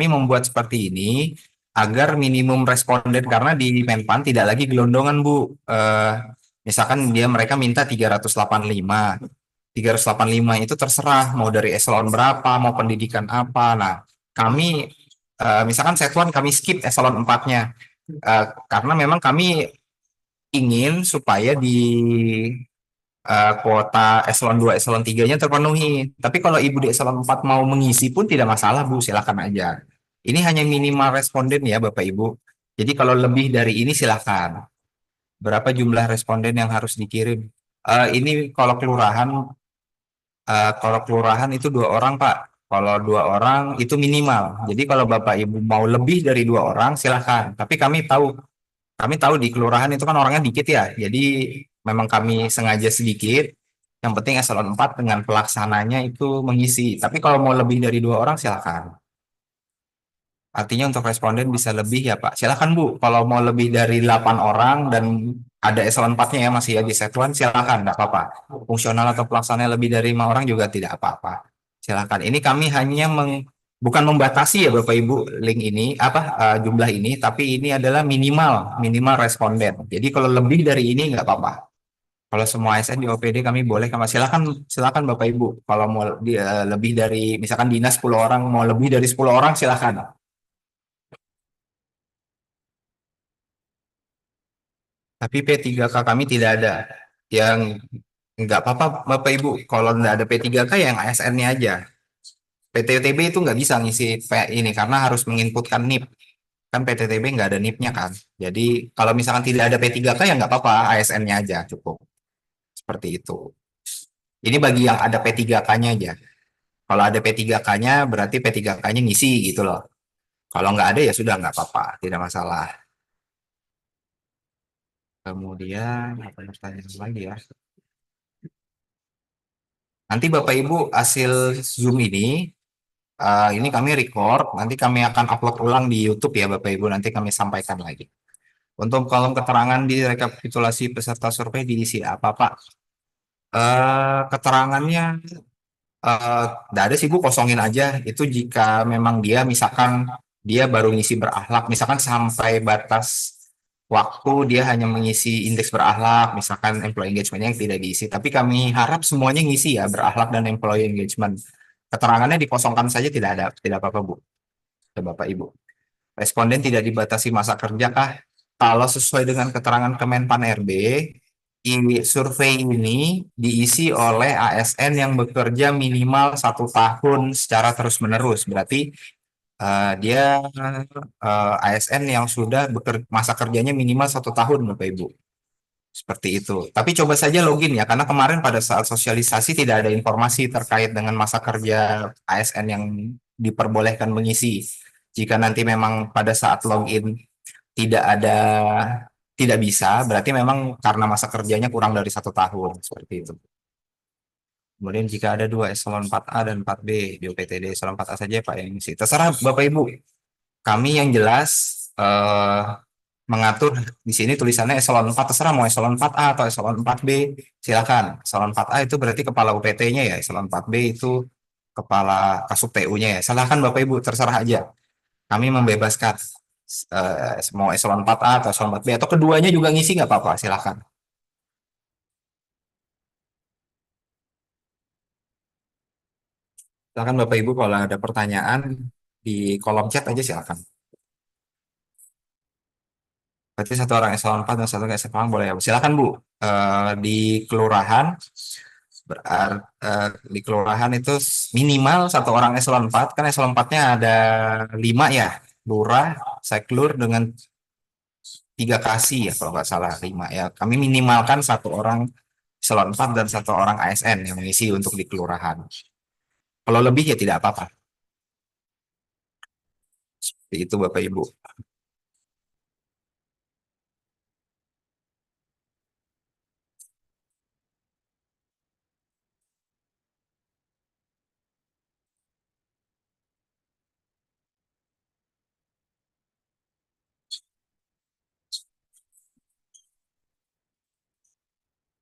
membuat seperti ini agar minimum responden karena di Menpan tidak lagi gelondongan Bu. Misalkan mereka minta 385. 385 itu terserah mau dari eselon berapa, mau pendidikan apa. Nah, kami misalkan satuan kami skip eselon empatnya karena memang kami ingin supaya di kuota eselon 2 eselon 3-nya terpenuhi. Tapi kalau Ibu di eselon 4 mau mengisi pun tidak masalah, Bu, silakan aja. Ini hanya minimal responden ya, Bapak Ibu. Jadi kalau lebih dari ini silakan. Berapa jumlah responden yang harus dikirim? Ini kalau kelurahan itu 2 orang, Pak. Kalau 2 orang itu minimal. Jadi kalau Bapak Ibu mau lebih dari 2 orang, silakan. Tapi kami tahu di kelurahan itu kan orangnya dikit ya, jadi memang kami sengaja sedikit. Yang penting eselon 4 dengan pelaksananya itu mengisi. Tapi kalau mau lebih dari 2 orang silakan. Artinya untuk responden bisa lebih ya Pak. Silakan Bu, kalau mau lebih dari 8 orang dan ada eselon 4-nya ya masih ya di satuan silakan, enggak apa-apa. Fungsional atau pelaksananya lebih dari 5 orang juga tidak apa-apa. Silakan. Ini kami hanya bukan membatasi ya Bapak Ibu link ini jumlah ini, tapi ini adalah minimal minimal responden. Jadi kalau lebih dari ini nggak apa-apa. Kalau semua ASN di OPD kami boleh kami silakan silakan Bapak Ibu. Kalau mau lebih dari misalkan dinas 10 orang mau lebih dari 10 orang silakan. Tapi P3K kami tidak ada. Yang nggak apa-apa Bapak Ibu. Kalau nggak ada P3K yang ASN-nya aja. PTTB itu nggak bisa ngisi ini karena harus menginputkan NIP. Kan PTTB nggak ada NIP-nya kan. Jadi kalau misalkan tidak ada P3K ya nggak apa-apa, ASN-nya aja cukup. Seperti itu. Ini bagi yang ada P3K-nya aja. Kalau ada P3K-nya berarti P3K-nya ngisi gitu loh. Kalau nggak ada ya sudah nggak apa-apa, tidak masalah. Kemudian apa yang pertanyaan lagi ya? Nanti Bapak Ibu hasil Zoom ini kami record, nanti kami akan upload ulang di YouTube ya Bapak Ibu, nanti kami sampaikan lagi. Untuk kolom keterangan di rekapitulasi peserta survei diisi apa Pak? Keterangannya nggak ada sih Bu, kosongin aja. Itu jika memang dia misalkan dia baru ngisi berakhlak, misalkan sampai batas waktu dia hanya mengisi indeks berakhlak, misalkan employee engagement yang tidak diisi. Tapi kami harap semuanya ngisi ya berakhlak dan employee engagement. Keterangannya dikosongkan saja tidak apa-apa Bu, ya, Bapak Ibu. Responden tidak dibatasi masa kerja kah? Kalau sesuai dengan keterangan Kemenpan RB, survei ini diisi oleh ASN yang bekerja minimal 1 tahun secara terus-menerus. Berarti dia ASN yang sudah masa kerjanya minimal 1 tahun, Bapak Ibu. Seperti itu. Tapi coba saja login ya, karena kemarin pada saat sosialisasi tidak ada informasi terkait dengan masa kerja ASN yang diperbolehkan mengisi. Jika nanti memang pada saat login tidak ada tidak bisa, berarti memang karena masa kerjanya kurang dari 1 tahun seperti itu. Kemudian jika ada 2 eselon 4A dan 4B di UPTD eselon 4A saja Pak yang ngisi. Terserah Bapak Ibu. Kami yang jelas eh, mengatur di sini tulisannya eselon 4 terserah mau eselon 4A atau eselon 4B silakan. Eselon 4A itu berarti kepala UPT-nya ya, eselon 4B itu kepala Kasub TU-nya ya. Silahkan Bapak Ibu terserah aja. Kami membebaskan mau eselon 4A atau eselon 4B atau keduanya juga ngisi nggak apa-apa, silakan. Silakan Bapak Ibu kalau ada pertanyaan di kolom chat aja silakan. Berarti 1 orang eselon 4 dan 1 orang eselon 4 boleh ya. Silakan Bu. Di kelurahan di kelurahan itu minimal 1 orang eselon 4 kan eselon 4-nya ada 5 ya. Lurah, seklur dengan 3 kasih ya kalau nggak salah 5 ya. Kami minimalkan 1 orang eselon 4 dan 1 orang ASN yang mengisi untuk di kelurahan. Kalau lebih ya tidak apa-apa. Seperti itu Bapak Ibu.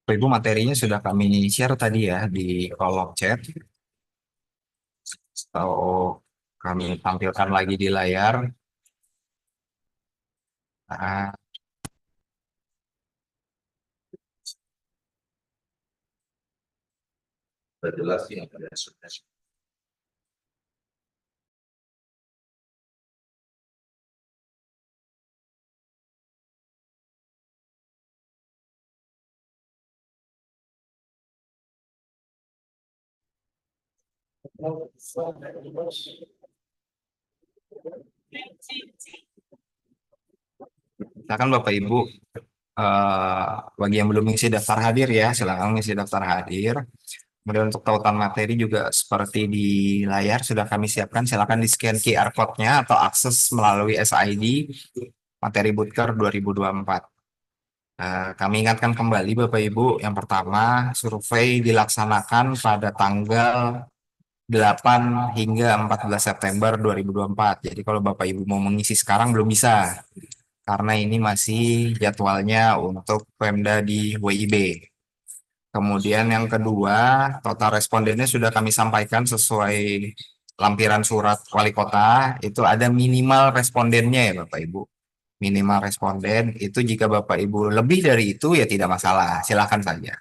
Bapak Ibu materinya sudah kami share tadi ya di kolom chat. Atau kami tampilkan lagi di layar. Nah, sudah jelas ya. Silakan Bapak Ibu, bagi yang belum mengisi daftar hadir ya, silakan mengisi daftar hadir. Kemudian untuk tautan materi juga seperti di layar sudah kami siapkan. Silakan di scan QR code-nya atau akses melalui SID materi Bootker 2024. Kami ingatkan kembali Bapak Ibu, yang pertama survei dilaksanakan pada tanggal 8 hingga 14 September 2024. Jadi kalau Bapak Ibu mau mengisi sekarang belum bisa, karena ini masih jadwalnya untuk Pemda di WIB. Kemudian yang kedua, total respondennya sudah kami sampaikan sesuai lampiran surat wali kota, itu ada minimal respondennya ya Bapak Ibu. Minimal responden itu jika Bapak Ibu lebih dari itu ya tidak masalah, silakan saja.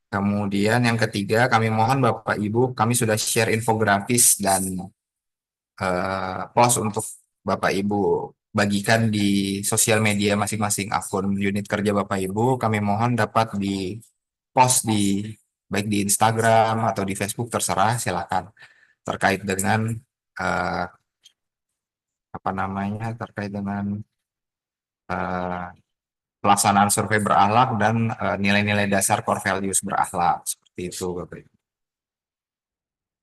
Kemudian yang ketiga, kami mohon Bapak Ibu, kami sudah share infografis dan post untuk Bapak Ibu bagikan di sosial media masing-masing akun unit kerja Bapak Ibu. Kami mohon dapat di post di baik di Instagram atau di Facebook terserah, silakan terkait dengan eh, apa namanya terkait dengan eh, pelaksanaan survei berakhlak dan nilai-nilai dasar core values berakhlak seperti itu Bapak Ibu.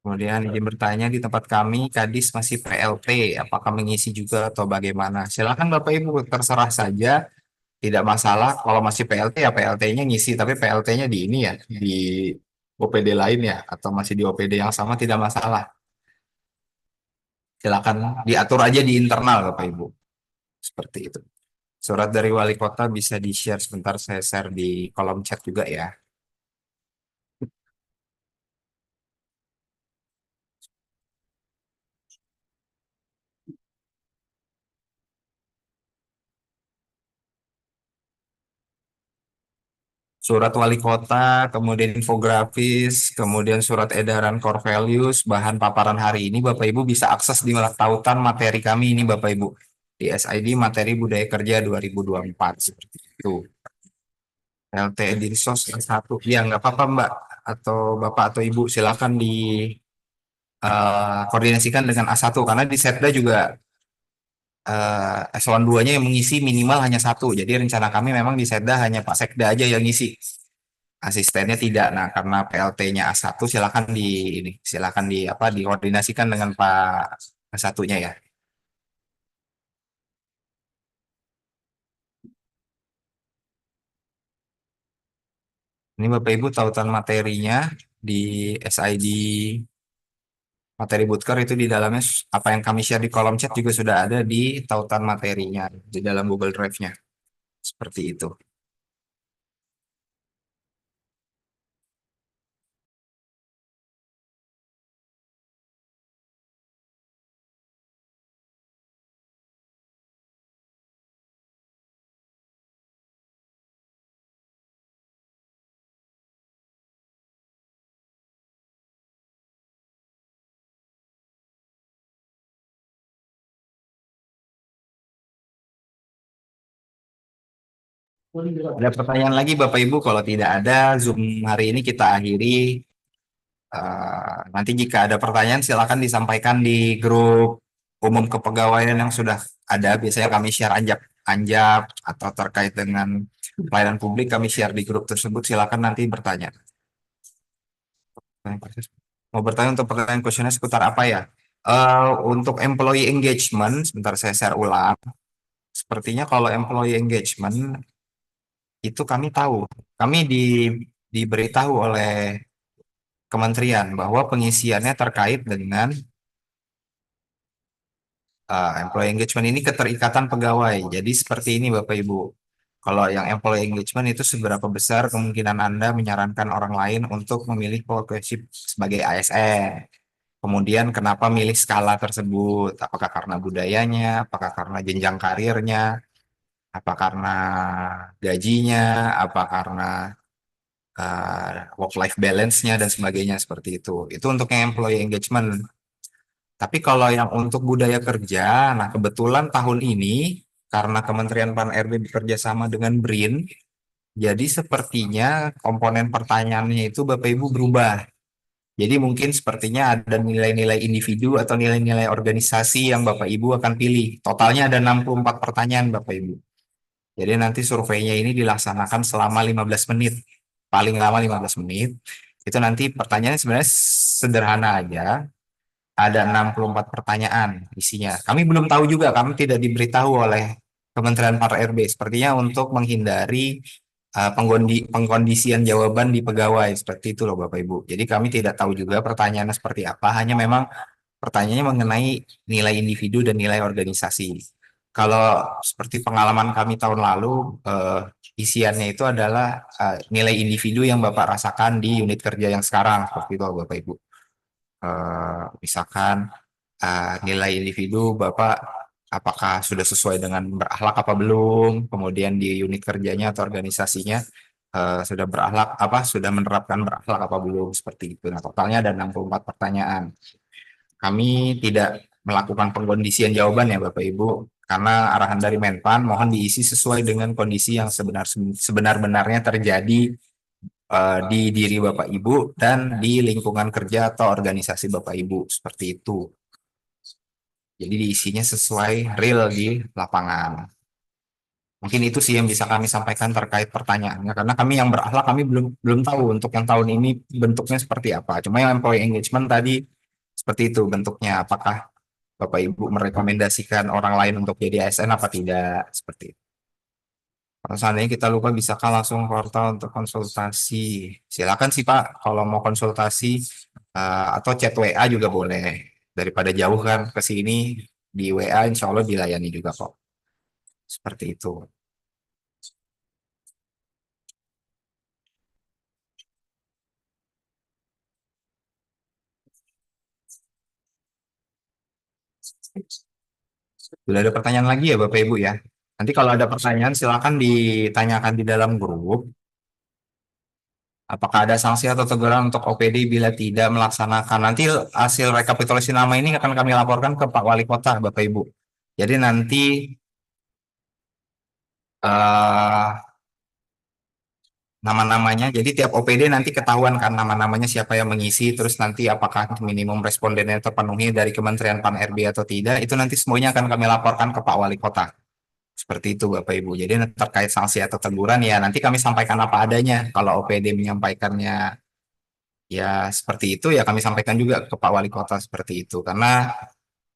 Kemudian izin bertanya di tempat kami Kadis masih PLT, apakah mengisi juga atau bagaimana? Silakan Bapak Ibu terserah saja, tidak masalah. Kalau masih PLT ya PLT-nya ngisi, tapi PLT-nya di ini ya di OPD lain ya, atau masih di OPD yang sama tidak masalah. Silakan diatur aja di internal Bapak Ibu, seperti itu. Surat dari wali kota bisa di-share sebentar, saya share di kolom chat juga ya. Surat wali kota, kemudian infografis, kemudian surat edaran core values, bahan paparan hari ini Bapak Ibu bisa akses di tautan materi kami ini Bapak Ibu. Di SID Materi Budaya Kerja 2024 seperti itu. LTE Dinsos satu. Ya nggak apa-apa Mbak atau Bapak atau Ibu silakan di koordinasikan dengan A1 karena di Setda juga eselon 2-nya yang mengisi minimal hanya satu. Jadi rencana kami memang di Setda hanya Pak Sekda aja yang ngisi. Asistennya tidak. Nah, karena PLT-nya A1 silakan di ini, silakan di apa dikoordinasikan dengan Pak A1-nya ya. Ini Bapak Ibu tautan materinya di SID materi Bootker itu di dalamnya apa yang kami share di kolom chat juga sudah ada di tautan materinya di dalam Google Drive-nya. Seperti itu. Ada pertanyaan lagi Bapak Ibu? Kalau tidak ada, Zoom hari ini kita akhiri. Nanti jika ada pertanyaan silakan disampaikan di grup umum kepegawaian yang sudah ada. Biasanya kami share anjap atau terkait dengan pelayanan publik kami share di grup tersebut. Silakan nanti bertanya. Mau bertanya untuk pertanyaan kuesioner seputar apa ya? Untuk employee engagement, sebentar saya share ulang. Sepertinya kalau employee engagement itu kami tahu, kami diberitahu oleh kementerian bahwa pengisiannya terkait dengan employee engagement ini keterikatan pegawai. Jadi seperti ini Bapak Ibu. Kalau yang employee engagement itu seberapa besar kemungkinan Anda menyarankan orang lain untuk memilih profesi sebagai ASN. Kemudian kenapa milih skala tersebut? Apakah karena budayanya, apakah karena jenjang karirnya, apa karena gajinya, apa karena work-life balance-nya dan sebagainya seperti itu. Itu untuk yang employee engagement. Tapi kalau yang untuk budaya kerja, nah kebetulan tahun ini karena Kementerian Pan-RB bekerja sama dengan BRIN, jadi sepertinya komponen pertanyaannya itu Bapak Ibu berubah. Jadi mungkin sepertinya ada nilai-nilai individu atau nilai-nilai organisasi yang Bapak Ibu akan pilih. Totalnya ada 64 pertanyaan Bapak Ibu. Jadi nanti surveinya ini dilaksanakan selama 15 menit. Paling lama 15 menit. Itu nanti pertanyaan sebenarnya sederhana aja. Ada 64 pertanyaan isinya. Kami belum tahu juga, kami tidak diberitahu oleh Kementerian Pan-RB. Sepertinya untuk menghindari pengkondisian jawaban di pegawai. Seperti itu loh Bapak Ibu. Jadi kami tidak tahu juga pertanyaannya seperti apa. Hanya memang pertanyaannya mengenai nilai individu dan nilai organisasi. Kalau seperti pengalaman kami tahun lalu, isiannya itu adalah nilai individu yang Bapak rasakan di unit kerja yang sekarang, seperti itu Bapak Ibu. Misalkan nilai individu Bapak apakah sudah sesuai dengan berakhlak apa belum, kemudian di unit kerjanya atau organisasinya sudah berakhlak apa, sudah menerapkan berakhlak apa belum, seperti itu. Nah, totalnya ada 64 pertanyaan. Kami tidak melakukan pengkondisian jawaban ya Bapak Ibu, karena arahan dari Menpan mohon diisi sesuai dengan kondisi yang sebenar-benarnya terjadi di diri Bapak Ibu dan di lingkungan kerja atau organisasi Bapak Ibu, seperti itu. Jadi diisinya sesuai real di lapangan. Mungkin itu sih yang bisa kami sampaikan terkait pertanyaannya, karena kami yang berakhlak kami belum belum tahu untuk yang tahun ini bentuknya seperti apa. Cuma yang employee engagement tadi seperti itu bentuknya. Apakah Bapak Ibu merekomendasikan orang lain untuk jadi ASN apa tidak? Seperti itu. Kalau seandainya kita lupa, bisakah langsung portal untuk konsultasi? Silakan sih Pak, kalau mau konsultasi atau chat WA juga boleh. Daripada jauh kan ke sini, di WA insya Allah dilayani juga kok. Seperti itu. Sudah ada pertanyaan lagi ya Bapak Ibu ya? Nanti kalau ada pertanyaan silakan ditanyakan di dalam grup. Apakah ada sanksi atau teguran untuk OPD bila tidak melaksanakan? Nanti hasil rekapitulasi nama ini akan kami laporkan ke Pak Wali Kota, Bapak Ibu. Jadi nanti eh, nama-namanya, jadi tiap OPD nanti ketahuan kan nama-namanya siapa yang mengisi, terus nanti apakah minimum respondennya terpenuhi dari Kementerian Pan-RB atau tidak, itu nanti semuanya akan kami laporkan ke Pak Wali Kota. Seperti itu Bapak Ibu. Jadi terkait sanksi atau teguran ya nanti kami sampaikan apa adanya. Kalau OPD menyampaikannya ya seperti itu ya kami sampaikan juga ke Pak Wali Kota seperti itu. Karena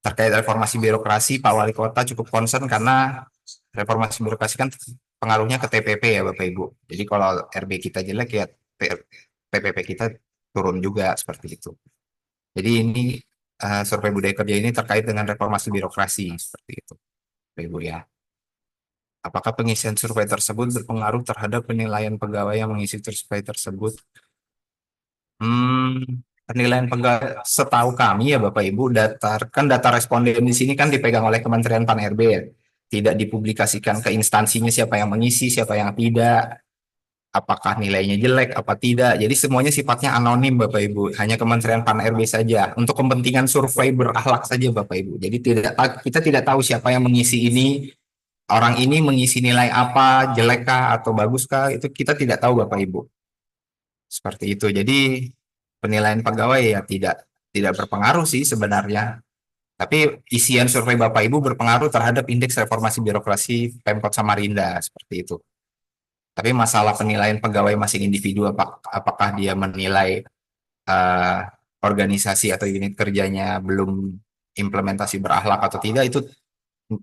terkait reformasi birokrasi Pak Wali Kota cukup concern karena reformasi birokrasi kan pengaruhnya ke TPP ya Bapak Ibu. Jadi kalau RB kita jelek ya TPP kita turun juga seperti itu. Jadi ini survei budaya kerja ini terkait dengan reformasi birokrasi seperti itu Bapak Ibu ya. Apakah pengisian survei tersebut berpengaruh terhadap penilaian pegawai yang mengisi survei tersebut? Penilaian pegawai, setahu kami ya Bapak Ibu, data responden di sini kan dipegang oleh Kementerian Pan-RB ya. Tidak dipublikasikan ke instansinya siapa yang mengisi, siapa yang tidak, apakah nilainya jelek, apa tidak. Jadi semuanya sifatnya anonim Bapak Ibu, hanya Kementerian Pan-RB saja. Untuk kepentingan survei berakhlak saja Bapak Ibu. Jadi kita tidak tahu siapa yang mengisi ini, orang ini mengisi nilai apa, jelekkah atau baguskah, itu kita tidak tahu Bapak Ibu. Seperti itu. Jadi penilaian pegawai ya tidak berpengaruh sih sebenarnya. Tapi isian survei Bapak Ibu berpengaruh terhadap indeks reformasi birokrasi Pemkot Samarinda seperti itu. Tapi masalah penilaian pegawai masing individu apakah dia menilai eh, organisasi atau unit kerjanya belum implementasi berakhlak atau tidak itu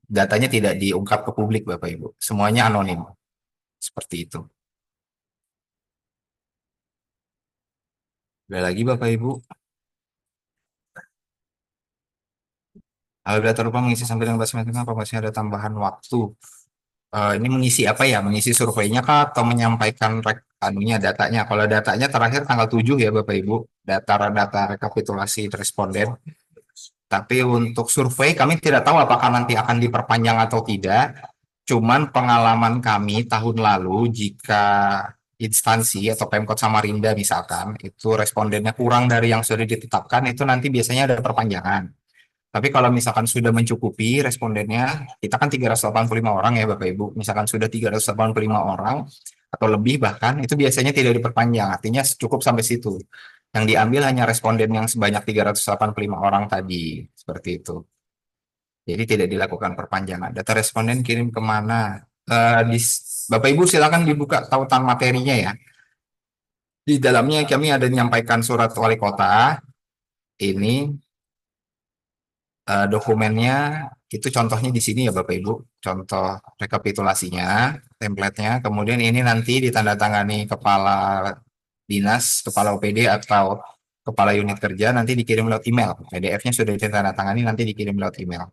datanya tidak diungkap ke publik Bapak Ibu. Semuanya anonim. Seperti itu. Ada lagi Bapak Ibu. Apabila terlupa mengisi sampai dengan 15 menit, apa masih ada tambahan waktu? ini mengisi apa ya? Mengisi surveinya kah atau menyampaikan anunya datanya? Kalau datanya terakhir tanggal 7 ya Bapak Ibu, data rekapitulasi responden. Tapi untuk survei kami tidak tahu apakah nanti akan diperpanjang atau tidak. Cuman pengalaman kami tahun lalu jika instansi atau Pemkot Samarinda misalkan itu respondennya kurang dari yang sudah ditetapkan itu nanti biasanya ada perpanjangan. Tapi kalau misalkan sudah mencukupi respondennya, kita kan 385 orang ya Bapak Ibu. Misalkan sudah 385 orang atau lebih bahkan, itu biasanya tidak diperpanjang. Artinya cukup sampai situ. Yang diambil hanya responden yang sebanyak 385 orang tadi. Seperti itu. Jadi tidak dilakukan perpanjangan. Data responden kirim kemana? Bapak Ibu silakan dibuka tautan materinya ya. Di dalamnya kami ada menyampaikan surat wali kota. Ini dokumennya itu contohnya di sini ya Bapak Ibu, contoh rekapitulasinya, template-nya. Kemudian ini nanti ditandatangani kepala dinas, kepala OPD atau kepala unit kerja nanti dikirim lewat email. PDF-nya sudah ditandatangani nanti dikirim lewat email.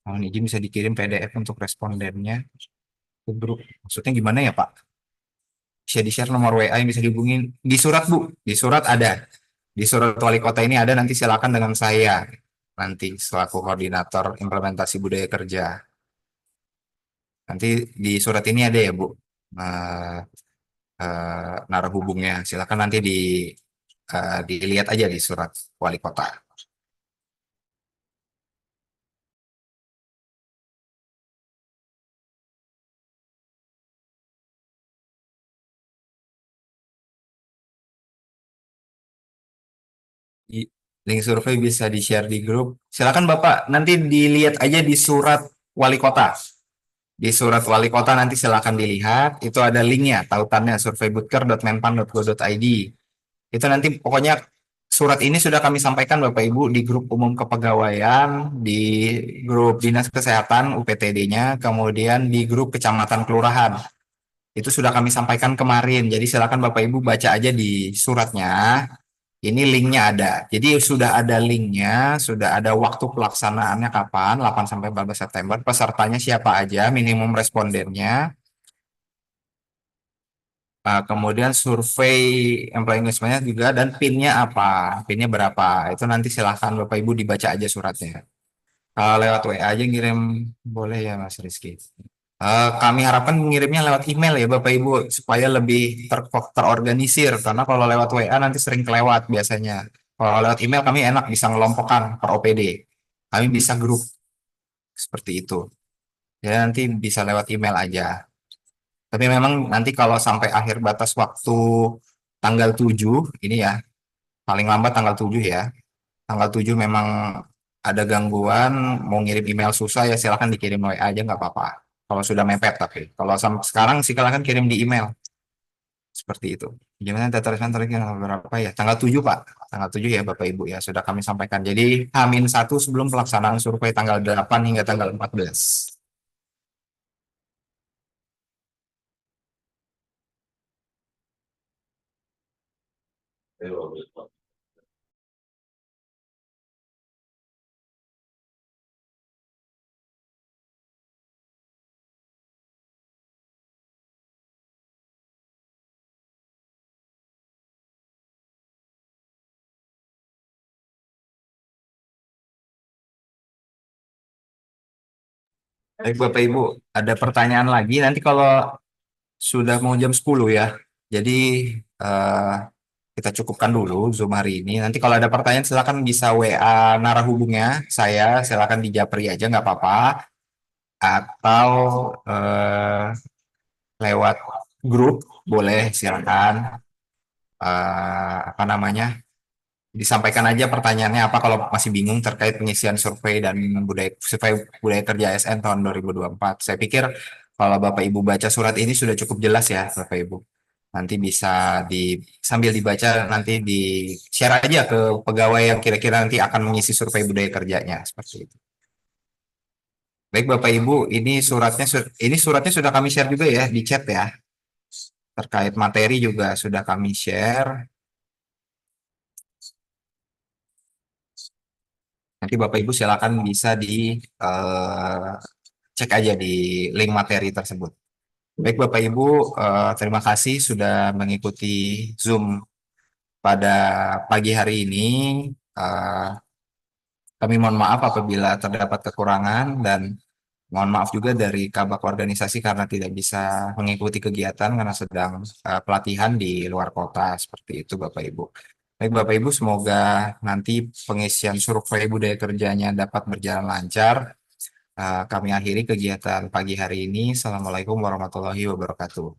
Mohon izin bisa dikirim PDF untuk respondennya ke grup. Maksudnya gimana ya Pak? Bisa di-share nomor WA yang bisa dihubungin di surat Bu, di surat ada. Di surat wali kota ini ada nanti silakan dengan saya nanti selaku koordinator implementasi budaya kerja. Nanti di surat ini ada ya Bu, eh, narah hubungnya. Silakan nanti dilihat aja di surat wali kota. Link survei bisa di-share di grup. Silakan Bapak nanti dilihat aja di surat wali kota. Di surat wali kota nanti silakan dilihat, itu ada linknya, tautannya surveybutker.menpan.go.id. Itu nanti pokoknya surat ini sudah kami sampaikan Bapak Ibu di grup umum kepegawaian, di grup Dinas Kesehatan UPTD-nya, kemudian di grup Kecamatan Kelurahan. Itu sudah kami sampaikan kemarin. Jadi silakan Bapak Ibu baca aja di suratnya. Ini linknya ada. Jadi sudah ada linknya, sudah ada waktu pelaksanaannya kapan, 8 sampai 14 September. Pesertanya siapa aja, minimum respondennya. Kemudian survei employee engagement-nya juga dan PIN-nya apa, PIN-nya berapa. Itu nanti silahkan Bapak Ibu dibaca aja suratnya. Kalau lewat WA aja ngirim boleh ya Mas Rizky. Kami harapkan mengirimnya lewat email ya Bapak Ibu supaya lebih terorganisir karena kalau lewat WA nanti sering kelewat biasanya. Kalau lewat email kami enak bisa ngelompokkan per OPD. Kami bisa grup seperti itu. Ya nanti bisa lewat email aja. Tapi memang nanti kalau sampai akhir batas waktu tanggal 7 ini ya, paling lambat tanggal 7 ya. Tanggal 7 memang ada gangguan, mau ngirim email susah ya silakan dikirim WA aja nggak apa-apa. Kalau sudah mepet tapi. Kalau sampai sekarang silakan kirim di email. Seperti itu. Gimana data resmen terakhir berapa ya? Tanggal 7 Pak. Tanggal 7 ya Bapak Ibu ya sudah kami sampaikan. Jadi H-1 sebelum pelaksanaan survei tanggal 8 hingga tanggal 14. Baik Bapak Ibu, ada pertanyaan lagi nanti kalau sudah mau jam 10 ya. Jadi eh, kita cukupkan dulu Zoom hari ini. Nanti kalau ada pertanyaan silakan bisa WA narah hubungnya saya, silakan di Japri aja nggak apa-apa atau lewat grup boleh silakan apa namanya disampaikan aja pertanyaannya apa kalau masih bingung terkait pengisian survei budaya kerja ASN tahun 2024. Saya pikir kalau Bapak Ibu baca surat ini sudah cukup jelas ya Bapak Ibu. Nanti bisa sambil dibaca nanti di share aja ke pegawai yang kira-kira nanti akan mengisi survei budaya kerjanya seperti itu. Baik Bapak Ibu, ini suratnya sudah kami share juga ya di chat ya. Terkait materi juga sudah kami share. Nanti Bapak Ibu silakan bisa cek aja di link materi tersebut. Baik Bapak Ibu, terima kasih sudah mengikuti Zoom pada pagi hari ini. Eh, Kami mohon maaf apabila terdapat kekurangan dan mohon maaf juga dari kabak organisasi karena tidak bisa mengikuti kegiatan karena sedang pelatihan di luar kota seperti itu Bapak Ibu. Baik Bapak Ibu, semoga nanti pengisian survei budaya kerjanya dapat berjalan lancar. Kami akhiri kegiatan pagi hari ini. Assalamualaikum warahmatullahi wabarakatuh.